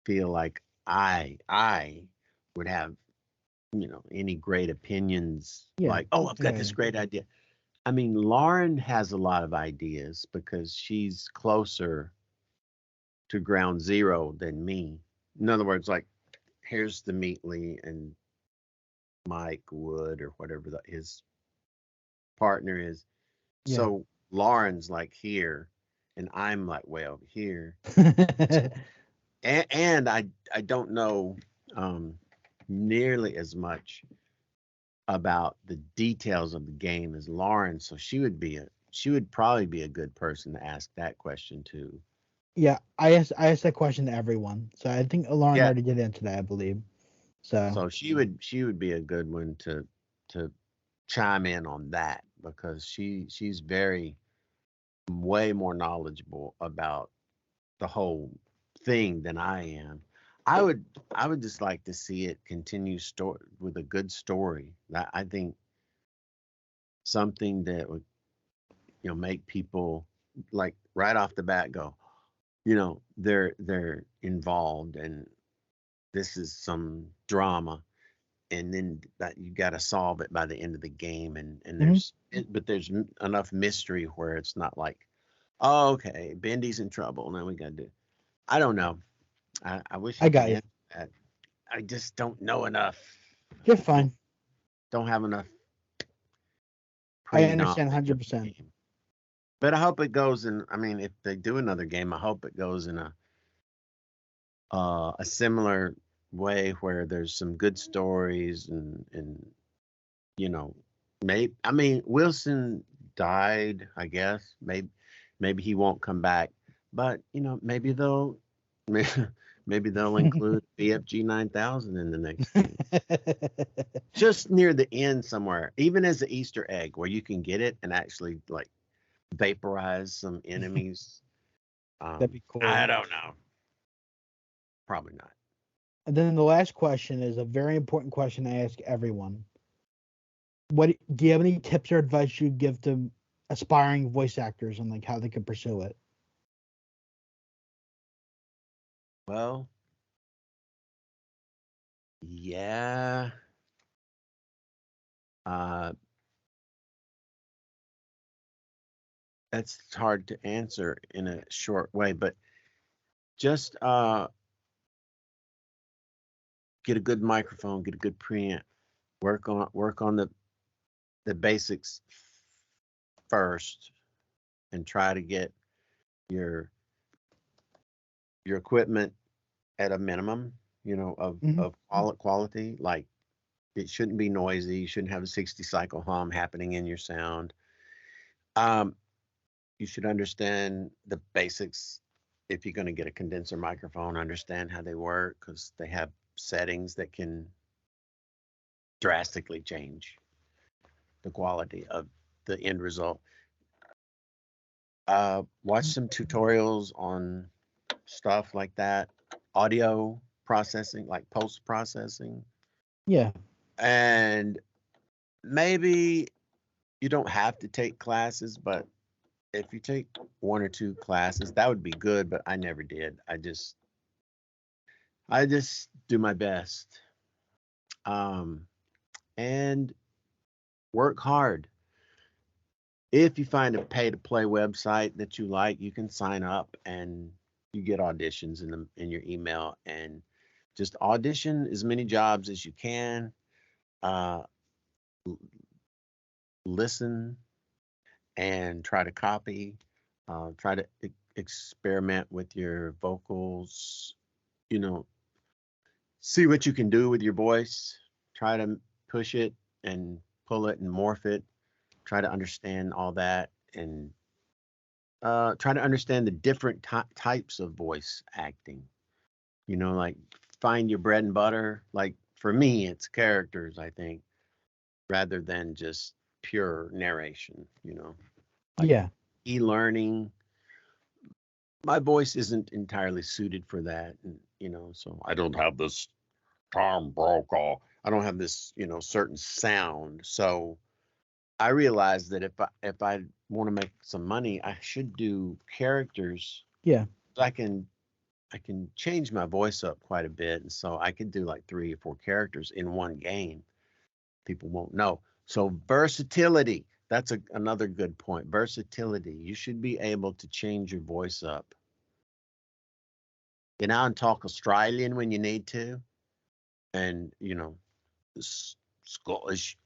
feel like I would have, any great opinions Yeah. like, oh, I've got this Okay. great idea. I mean, Lauren has a lot of ideas because she's closer to ground zero than me. In other words, like, here's the Meatly and Mike Wood or whatever his partner is. Yeah. So Lauren's like here, and I'm like way over here. So, and I don't know um, nearly as much about the details of the game as Lauren, so she would probably be a good person to ask that question to. Yeah, I asked that question to everyone. So I think Lauren Yeah, already did answer that, I believe. So so she would be a good one to chime in on that because she's very way more knowledgeable about the whole thing than I am. I would just like to see it continue story with a good story. I think something that would, make people like right off the bat go, they're involved and this is some drama, and then that you got to solve it by the end of the game, and mhm. but there's enough mystery where it's not like, oh, okay, Bendy's in trouble now we got to do. I don't know. I wish I I could got you. answer that. I just don't know enough. You're Don't fine. don't have enough I pre understand knowledge of the 100%. game. But I hope it goes in. I mean, if they do another game, I hope it goes in a similar way where there's some good stories and you know maybe, I mean, Wilson died, I guess. Maybe he won't come back, but maybe they'll maybe they'll include BFG 9000 in the next game. Just near the end somewhere, even as an Easter egg where you can get it and actually like vaporize some enemies. That'd be I cool. don't know. Probably not. And then the last question is a very important question I ask everyone. What do you have any tips or advice you give to aspiring voice actors on like how they can pursue it? Well, yeah. Uh, That's hard to answer in a short way, but just get a good microphone, get a good preamp, work on the basics first, and try to get your your equipment at a minimum, of Hmm. quality. Like it shouldn't be noisy. You shouldn't have a 60 cycle hum happening in your sound. Um, you should understand the basics. If you're going to get a condenser microphone, understand how they work because they have settings that can drastically change the quality of the end result. Watch some tutorials on stuff like that, audio processing, like post processing, Yeah. and maybe you don't have to take classes, but if you take one or two classes, that would be good. But I never did. I just do my best, um, and work hard. If you find a pay to play website that you like, you can sign up and you get auditions in your email and just audition as many jobs as you can. Uh, Listen and try to copy. Try to experiment with your vocals. You know, see what you can do with your voice. Try to push it and pull it and morph it. Try to understand all that and try to understand the different types of voice acting. Like find your bread and butter. Like for me, it's characters, I think, rather than just pure narration, like Yeah. e-learning. My voice isn't entirely suited for that. And, so I don't have this Tom Brokaw. I don't have this, certain sound. So I realized that if I want to make some money, I should do characters. Yeah. I can change my voice up quite a bit, and so I can do like 3 or 4 characters in one game. People won't know. So versatility. That's another good point. Versatility. You should be able to change your voice up. Get out and talk Australian when you need to, and Scottish,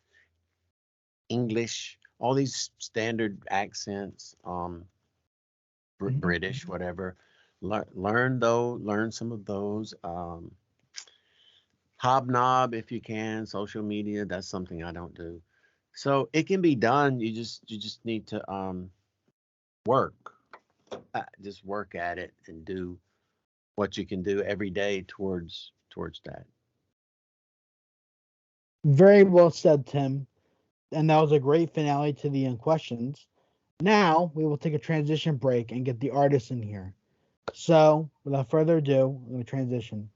English, all these standard accents. Mhm. British, whatever. Learn some of those. Hobnob if you can. Social media, that's something I don't do. So it can be done. You just need to work. Just work at it and do what you can do every day towards that. Very well said, Tim. And that was a great finale to the questions. Now we will take a transition break and get the artist in here. So, without further ado, I'm going to transition.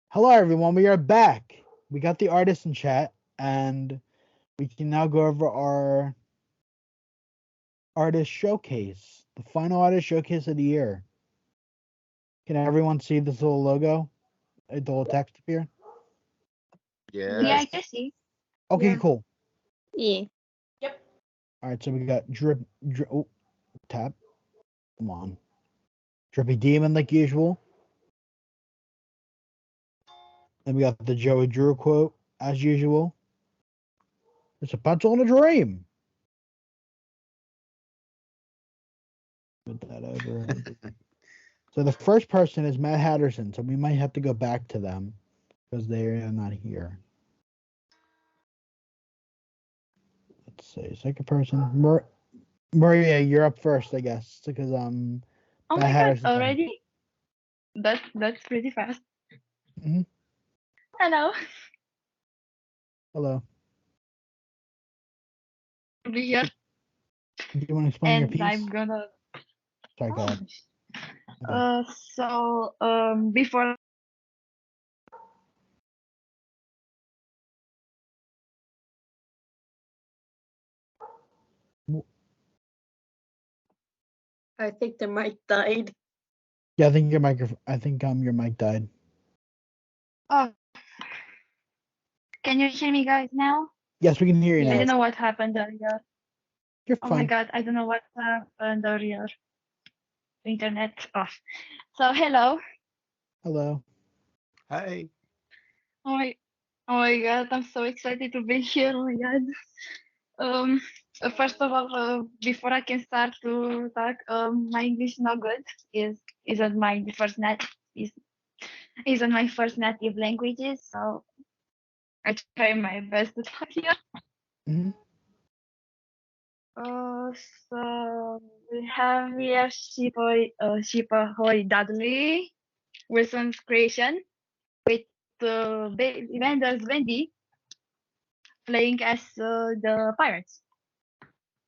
Hello, everyone. We are back. We got the artist in chat, and we can now go over our artist showcase, the final artist showcase of the year. Can everyone see this little logo? The little text appear? Yeah, I Yes. can see. Okay, Yeah. cool. Yeah. All right, so we got oh, tap. Come on. Drippy Demon, like usual. Then we got the Joey Drew quote, as usual. It's a pencil and a dream. Put that over. So the first person is Matt Hatterson, so we might have to go back to them because they are not here. Let's see. Second person, Maria, you're up first, I guess, because Oh Matt my god, Hatterson's on. already? That's pretty fast. Mhm. Hello. Hello. Be here. Do you want to explain your And piece? I'm gonna Sorry, go oh. ahead. Okay. So before I think the mic died. Yeah, I think your mic died. Oh, can you hear me, guys, now? Yes, we can hear you I now. don't know what happened earlier. You're Oh my fine. God, I don't know what happened earlier. Internet off. So hello. Hello. Hey. Oh my, oh my God, I'm so excited to be here. Oh my God. Um, First of all, before I can start to talk, my English not good. Isn't my first nat is isn't my first native languages. So I try my best to talk here. Hmm. Uh, so we have here Shipahoy Dudley, Wilson's creation, with Vendors Bendy playing as the pirates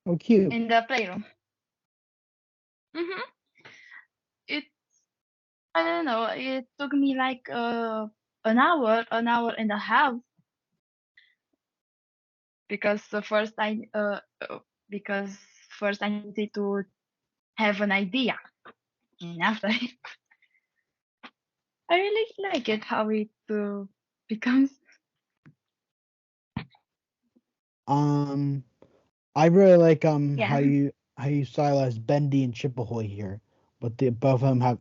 Oh, cute. in the playroom. Mm-hmm. It I don't know. It took me like an hour and a half because because first I needed to have an idea, and after I really like it how it becomes. I really like Yeah. how you stylize Bendy and Chippehoy here, but the both of them have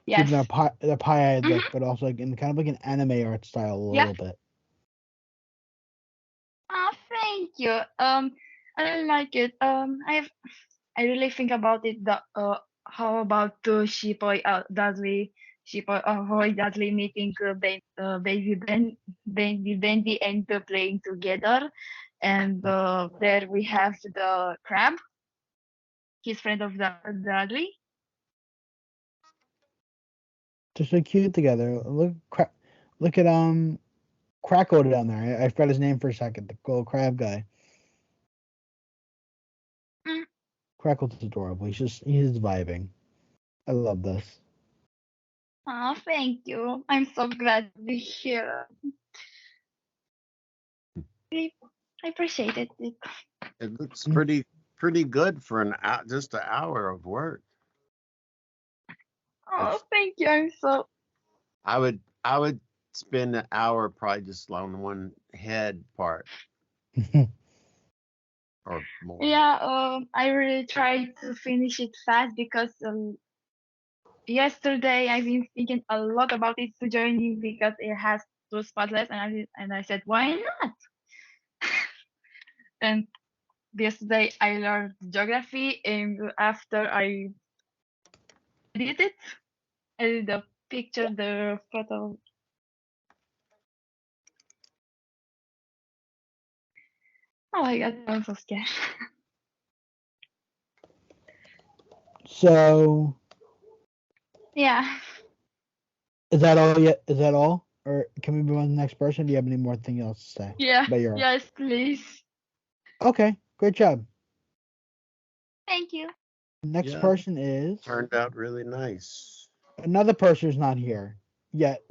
keeping Yes. their pie-eyed look, Mm-hmm. but also like in kind of like an anime art style a Yep. little bit. Oh, thank you. I really like it. I really think about it. How about Shipoy Dudley meeting Baby Bendy and playing together, and there we have the crab, his friend of Dudley. They're so cute together. Look at Crackle down there. I forgot his name for a second. The little crab guy. Mm. Crackle's adorable. He's vibing. I love this. Oh, thank you. I'm so glad to be here. I I appreciated it. It looks Mm. pretty good for just an hour of work. Oh, It's, thank you. I'm so I would spend an hour probably just on one head part or more. yeah. I really tried to finish it fast because yesterday I've been thinking a lot about it to journey because it has two spotless, and I said why not? And yesterday I learned geography, and after I did it, I did the picture, the photo. Oh my god, I'm so scared. So Yeah. is that all yet? Is that all? Or can we move on to the next person? Do you have any more thing else to say Yeah. about your Yes, please. Okay, great job. Thank you. Next Yeah, person is turned out really nice. another person who's not here yet.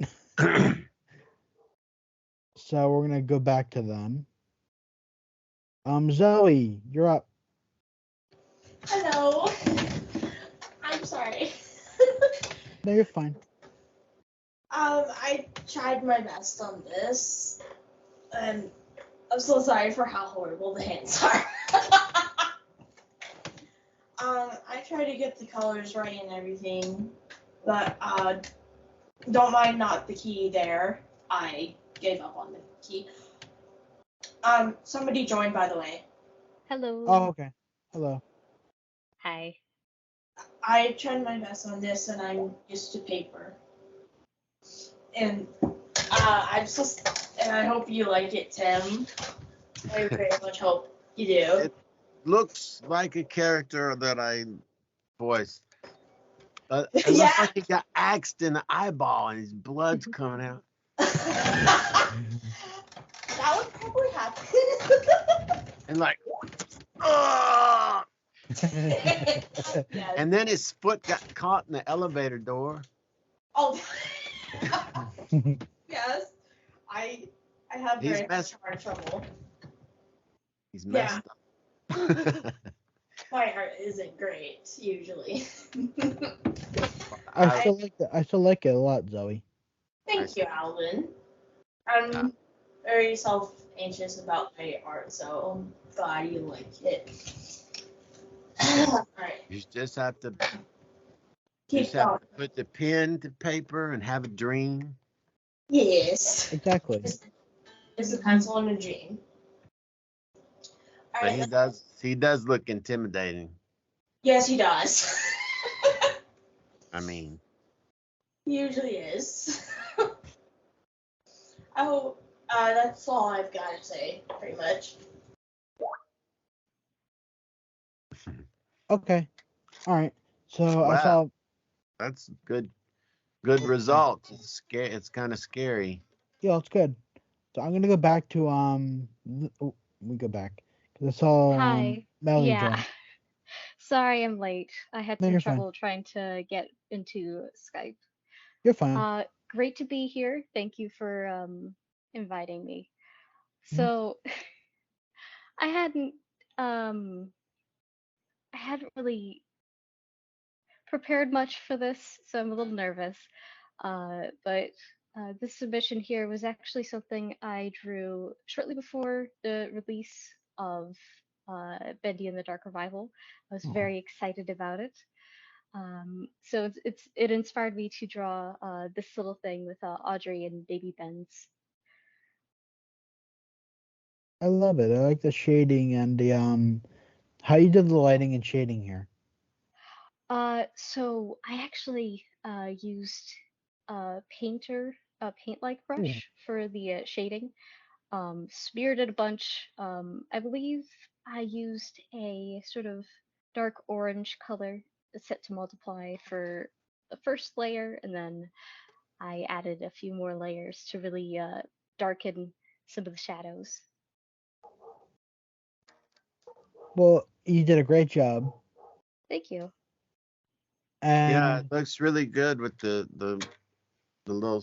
So we're gonna go back to them. Zoe, you're up. Hello. I'm sorry. No, you're fine. I tried my best on this, and I'm so sorry for how horrible the hands are. I tried to get the colors right and everything, but don't mind not the key there. I gave up on the key. Somebody joined, by the way. Hello. Oh, okay. Hello. Hi. I tried my best on this, and I'm used to paper. And I hope you like it, Tim. I very much hope you do. It looks like a character that I voiced. It looks Yeah. like he got axed in the eyeball and his blood's coming out. That would probably happen. And like, "Ugh!" Yes. And then his foot got caught in the elevator door. Oh. Yes. I have He's very much hard trouble. He's messed up. my art isn't great usually. I still like it a lot, Zoe. Thank you, Alvin. I'm very self-anxious about my art, so I'm glad you like it. Alright, You just have to keep going. put the pen to paper and have a dream. Yes. Exactly. It's a pencil and a dream. But Alright. he does look intimidating. Yes, he does. I mean, He usually is. Oh, that's all I've got to say, pretty much. Okay. All right. So I wow, saw. that's good results. It's scary. It's kind of scary. Yeah, it's good. So I'm gonna go back to we go back because I saw Hi. Melly Yeah. join. Sorry I'm late. I had No, some you're fine. trouble trying to get into Skype. You're fine. Great to be here. Thank you for inviting me. Mhm. So I hadn't um I hadn't really prepared much for this, so I'm a little nervous. But this submission here was actually something I drew shortly before the release of Bendy and the Dark Revival. I was Aw, very excited about it. So it inspired me to draw this little thing with Audrey and Baby Ben's. I love it. I like the shading and the how you did the lighting and shading here. So I actually used a paint-like Ooh, brush for the shading. Smeared it a bunch. I believe I used a sort of dark orange color set to multiply for the first layer, and then I added a few more layers to really darken some of the shadows. well, you did a great job. Thank you. Yeah, it And looks really good with the little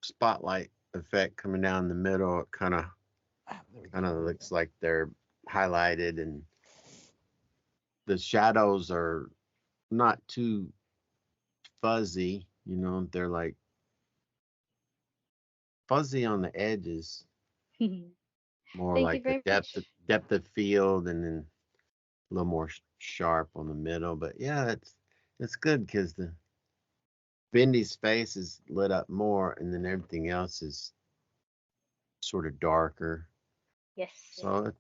spotlight effect coming down the middle. It there we kind of go. looks like they're highlighted, and the shadows are not too fuzzy. You know, they're like fuzzy on the edges, more Thank you like the very much. depth of field, and then a little more sharp on the middle. But yeah, it's good because the Bendy's face is lit up more, and then everything else is sort of darker. Yes. So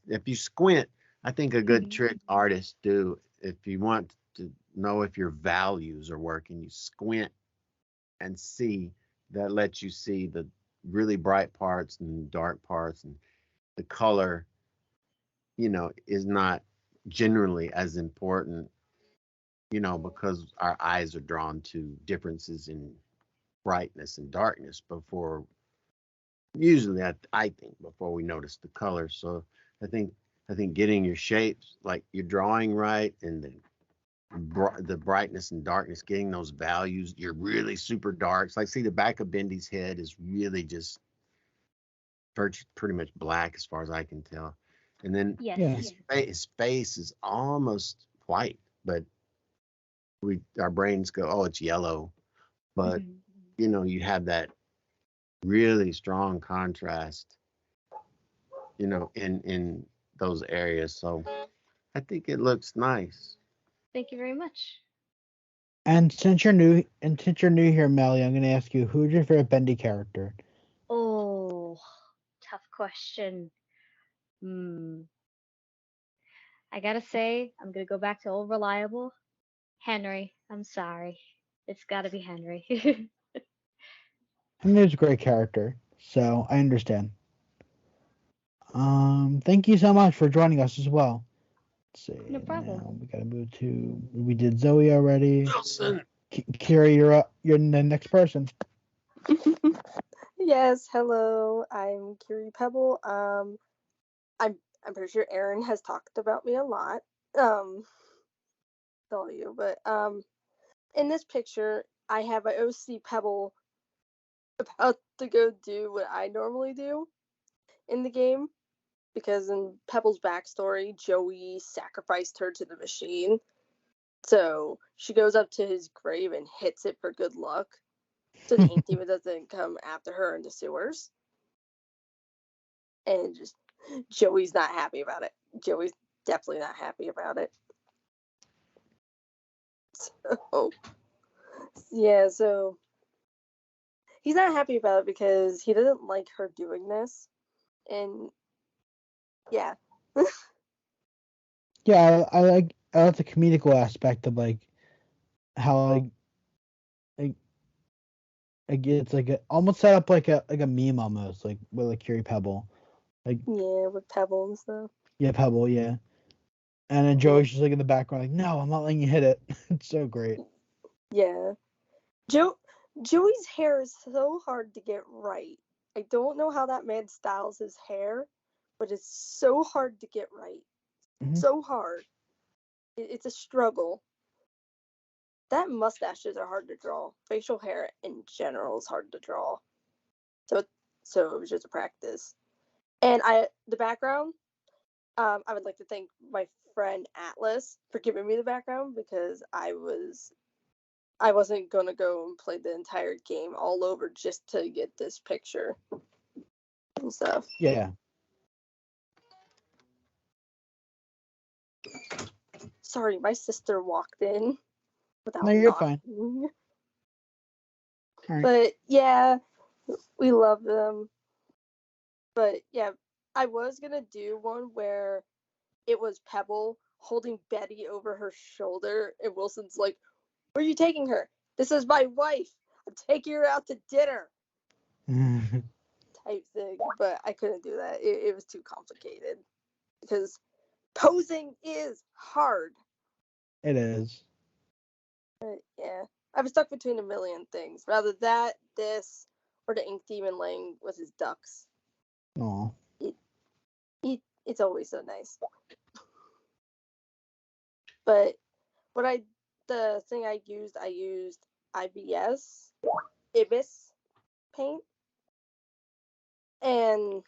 if you squint, I think a good trick artists do, if you want to know if your values are working, you squint and see. That lets you see the really bright parts and dark parts, and the color, is not generally as important, because our eyes are drawn to differences in brightness and darkness before usually I think before we notice the color. So I think I think getting your shapes, like your drawing right, and the brightness and darkness, getting those values. You're really super dark. So like, see, the back of Bendy's head is really just pretty much black as far as I can tell, and then Yes. Yeah. his face is almost white, but our brains go, oh, it's yellow, but you have that really strong contrast, in those areas. So I think it looks nice. Thank you very much. And since you're new here, Melly, I'm gonna ask you who's your favorite Bendy character? Oh, tough question. Hmm. I gotta say, I'm gonna go back to old reliable Henry. I'm sorry. It's gotta be Henry. Henry's a great character, so I understand. Thank you so much for joining us as well. Let's No see. problem. Now we gotta move to. We did Zoe already. Wilson. Kira, you're up. You're the next person. Yes, hello. I'm Kiri Pebble. I'm pretty sure Aaron has talked about me a lot. Tell you, but in this picture, I have an OC Pebble about to go do what I normally do in the game. because in Pebble's backstory, Joey sacrificed her to the machine. So she goes up to his grave and hits it for good luck, so the ink demon doesn't come after her in the sewers. And just Joey's not happy about it. Joey's definitely not happy about it. So yeah, so he's not happy about it because he doesn't like her doing this. And yeah. Yeah, I like the comedical aspect of like how like it's like almost set up like a meme almost like with like Curie Pebble, like Yeah, with Pebble and stuff. yeah Pebble yeah, and then Joey's just like in the background like no I'm not letting you hit it. It's so great. Yeah. Joey's hair is so hard to get right. I don't know how that man styles his hair, but it's so hard to get right. Mhm. So hard. It's a struggle. That mustaches are hard to draw. Facial hair in general is hard to draw. So it was just a practice. And the background, I would like to thank my friend Atlas for giving me the background because I wasn't gonna go and play the entire game all over just to get this picture and stuff. Yeah. Sorry, my sister walked in without No, you're fine. knocking. All right. But yeah, we love them. But yeah, I was gonna do one where it was Pebble holding Betty over her shoulder, and Wilson's like, "Where are you taking her? This is my wife. I'm taking her out to dinner." Type thing, but I couldn't do that. It was too complicated because posing is hard. It is. But yeah, I was stuck between a million things. Rather that, this, or the ink demon laying with his ducks. Aw. It's always so nice. But the thing I used Ibis paint, and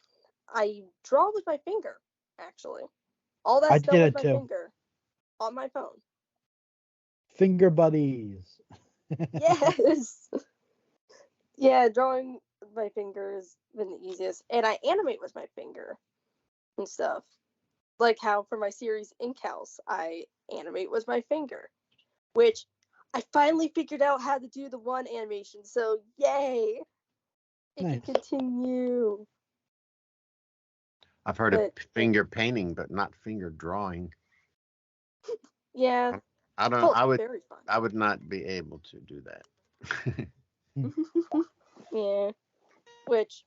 I draw with my finger. Actually, all that I stuff did with it my too. finger on my phone. Finger buddies. Yes. Yeah, drawing with my finger has been the easiest, and I animate with my finger and stuff. Like how for my series Ink House, I animate with my finger, which I finally figured out how to do the one animation. So yay! It Nice. can continue. I've heard of But finger painting, but not finger drawing. yeah, I don't. felt very fun. I would not be able to do that. Yeah, which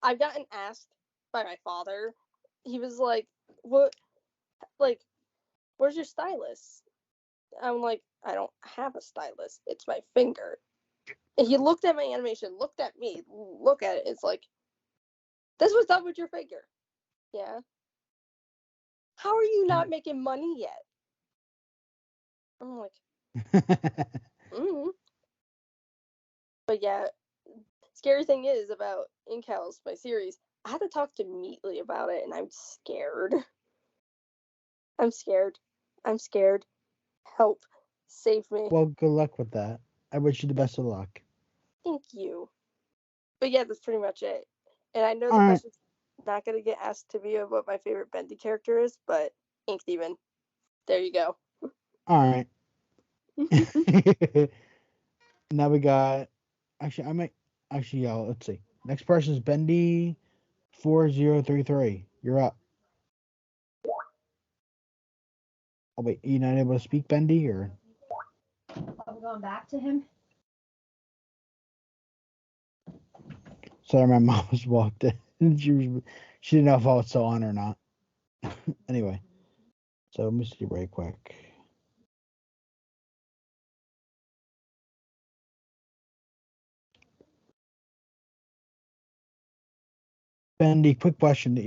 I've gotten asked by my father. He was like, "What? Like, where's your stylus?" I'm like, "I don't have a stylus. It's my finger." And he looked at my animation, looked at me, look at it. It's like, this was done with your finger. Yeah. How are you not making money yet? I'm like, But yeah, scary thing is about Ink House, my series, I had to talk to Meatley about it, and I'm scared. I'm scared. Help. Save me. Well, good luck with that. I wish you the best of luck. Thank you. But yeah, that's pretty much it. And I know the All right. question's not going to get asked to me of what my favorite Bendy character is, but Ink Demon. There you go. All right. Now we got. Actually, let's see. Next person is Bendy 4033. You're up. Oh wait, you not able to speak, Bendy, or? Are we going back to him? Sorry, my mom was walked in. She didn't know if I was still on or not. Anyway, so let me see right quick. Bendy, quick question.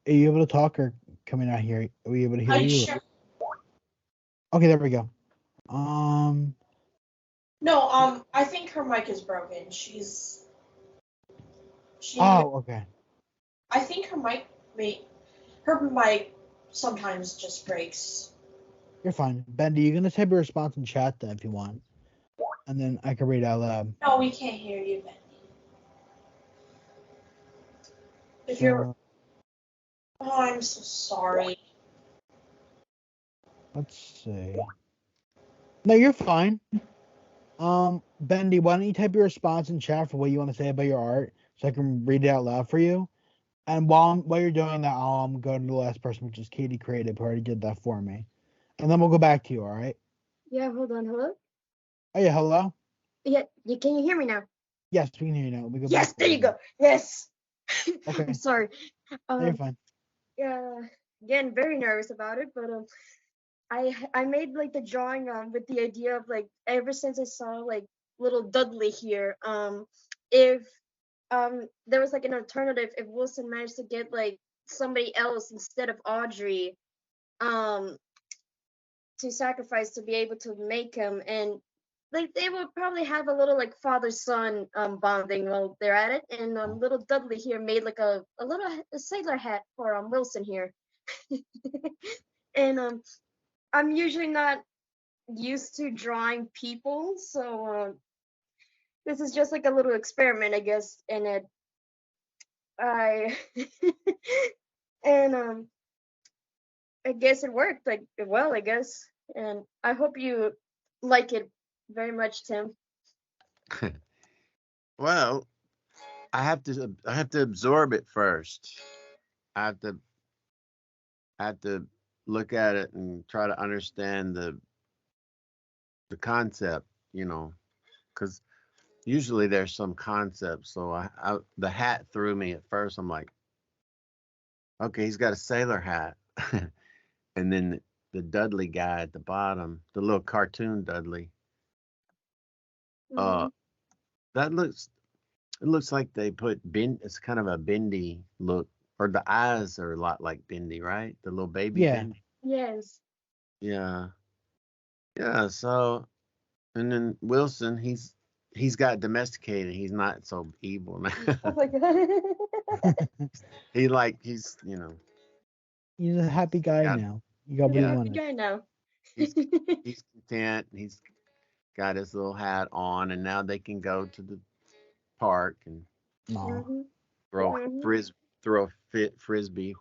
Are you able to talk or coming out here? Are we able to hear you? Sure. Okay, there we go. No, I think her mic is broken. She. Oh, okay. I think her mic. Wait. Her mic sometimes just breaks. You're fine. Bendy, you're gonna type your response in chat then if you want. And then I can read it out loud. No, we can't hear you, Bendy. If you're... Oh, I'm so sorry. Let's see. No, you're fine. Bendy, why don't you type your response in chat for what you want to say about your art so I can read it out loud for you? And while you're doing that, I'll go to the last person, which is Katie Creative, who already did that for me. And then we'll go back to you, all right? Yeah, hold on. Hello? Oh, yeah, hello? Yeah, can you hear me now? Yes, we can hear you now. We go Yes, back there you go. Yes. Okay. I'm sorry. No, you're fine. Yeah, again, very nervous about it, but I made like the drawing with the idea of like ever since I saw like little Dudley here, if there was like an alternative if Wilson managed to get like somebody else instead of Audrey to sacrifice to be able to make him, and like they would probably have a little like father son bonding while they're at it, and little Dudley here made like a sailor hat for Wilson here. And I'm usually not used to drawing people, so this is just like a little experiment, I guess, and I and I guess it worked like well, I guess, and I hope you like it very much, Tim. Well, I have to absorb it first. I have to look at it and try to understand the concept, because usually there's some concept. So the hat threw me at first. I'm like, okay, he's got a sailor hat, and then the Dudley guy at the bottom, the little cartoon Dudley. Mhm. That it looks like they put it's kind of a Bendy look, or the eyes are a lot like Bendy, right? The little baby Yeah. Bendy. Yes. Yeah. Yeah. So, and then Wilson, he's got domesticated. He's not so evil now. Oh my god. he's He's a happy guy got, now. You got what Yeah, you yeah, happy wanted. guy now. he's he's content. He's got his little hat on, and now they can go to the park and Aw. Mhm. throw Mhm. throw a frisbee,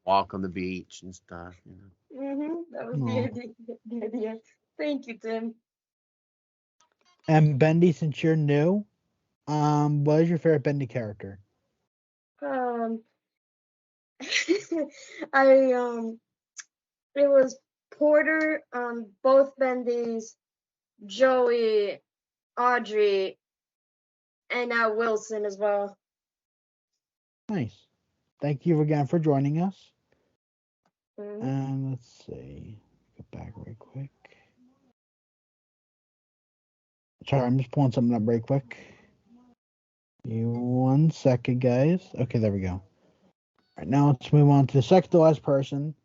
walk on the beach and stuff. That was Aw. the idea. Thank you, Tim. And Bendy, since you're new, what is your favorite Bendy character? Um, I it was Porter, both Bendys, Joey, Audrey, and now Wilson as well. Nice. Thank you again for joining us. Mhm. And let's see. Get back right quick. Sorry, I'm just pulling something up right quick. Give me 1 second, guys. Okay, there we go. All right, now let's move on to the second to last person,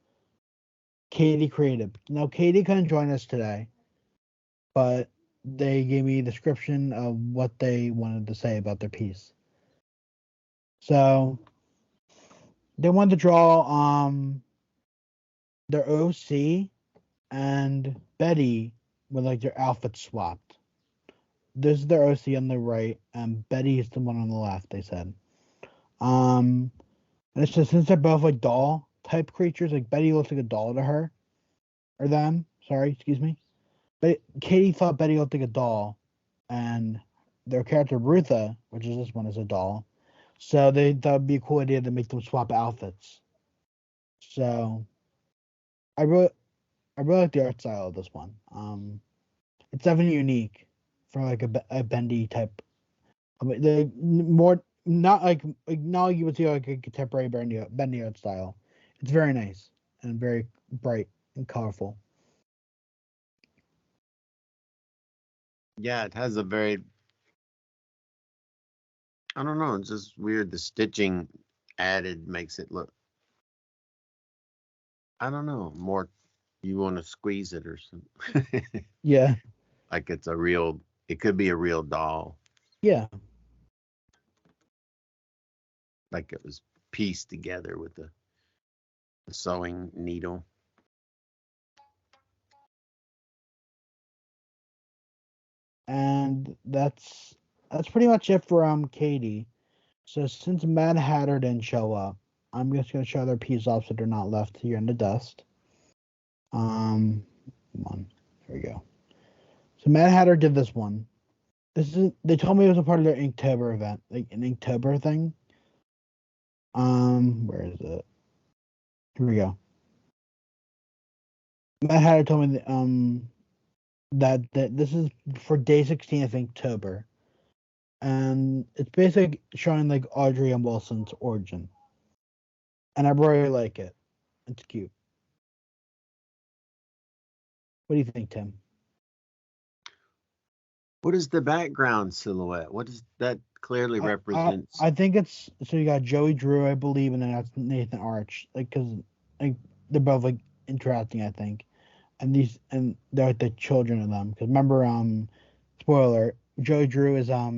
Katie Creative. Now, Katie couldn't join us today, but they gave me a description of what they wanted to say about their piece. So they wanted to draw their OC and Betty with like their outfits swapped. This is their OC on the right, and Betty is the one on the left, they said. And it's just since they're both like doll type creatures, like Betty looks like a doll to her. Or them, sorry, excuse me. But Katie thought Betty looked like a doll, and their character Rutha, which is this one, is a doll. So they thought it'd be a cool idea to make them swap outfits. So I really like the art style of this one. It's definitely unique for like a bendy type. I mean, the more not like now you would see like a contemporary bendy art style. It's very nice and very bright and colorful. Yeah, it has a very, I don't know, it's just weird. The stitching added makes it look, I don't know, more, you want to squeeze it or something. Yeah. Like it could be a real doll. Yeah. Like it was piece together with the sewing needle. And that's pretty much it for Katie. So since Mad Hatter didn't show up, I'm just gonna show their piece off so they're not left here in the dust. Come on, here we go. So Mad Hatter did this one. They told me it was a part of their Inktober event, like an Inktober thing. Where is it? Here we go. Mad Hatter told me that this is for day 16 of Inktober, and it's basically showing like Audrey and Wilson's origin, and I really like it. It's cute. What do you think, Tim? What is the background silhouette? What does that clearly represents? I think it's, so you got Joey Drew, I believe, and then that's Nathan Arch, like, because like they're both like interacting, I think, and they're like the children of them. Because remember, spoiler, Joey Drew is or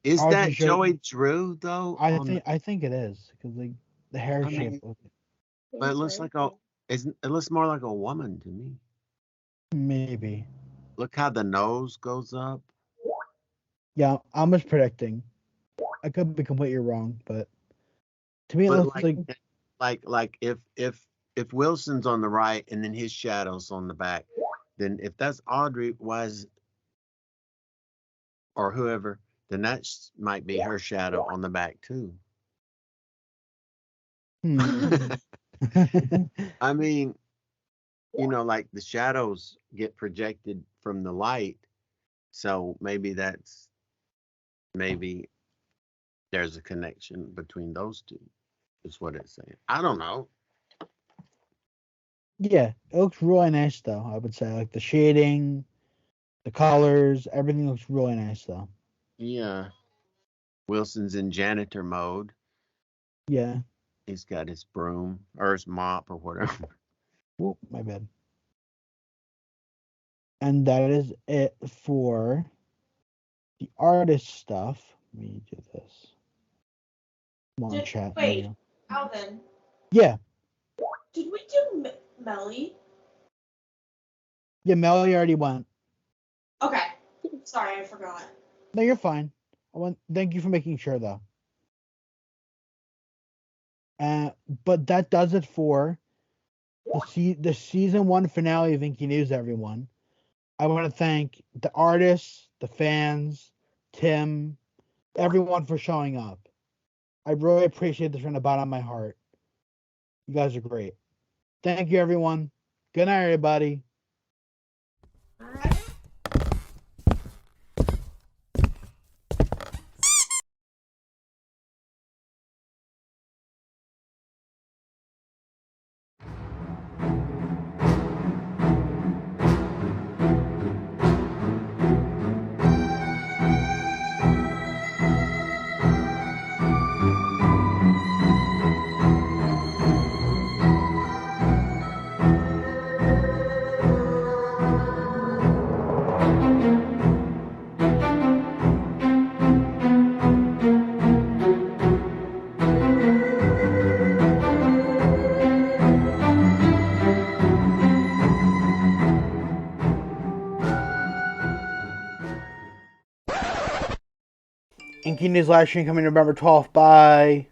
Is Arch that is Joey Drew though? I think it is, because like the hair I shape. mean, but it looks like it looks more like a woman to me. Maybe. Look how the nose goes up. Yeah, I'm just predicting. I could be completely wrong, but to me it But looks like if Wilson's on the right and then his shadow's on the back, then if that's Audrey, or whoever, then that might be her shadow on the back too. I mean, like the shadows get projected from the light, so maybe there's a connection between those two. Is what it's saying. I don't know. Yeah, it looks really nice though. I would say, like, the shading, the colors, everything looks really nice though. Yeah. Wilson's in janitor mode. Yeah. He's got his broom or his mop or whatever. Whoop, my bad. And that is it for the artist stuff. Let me do this. Come on, chat. Wait, Alvin. Yeah. Did we do Melly? Yeah, Melly already went. Okay. Sorry, I forgot. No, you're fine. Thank you for making sure though. But that does it for the season 1 finale of Inky News, everyone. I want to thank the artists, the fans, Tim, everyone for showing up. I really appreciate this from the bottom of my heart. You guys are great. Thank you, everyone. Good night, everybody. Inky News live stream coming November 12th. Bye.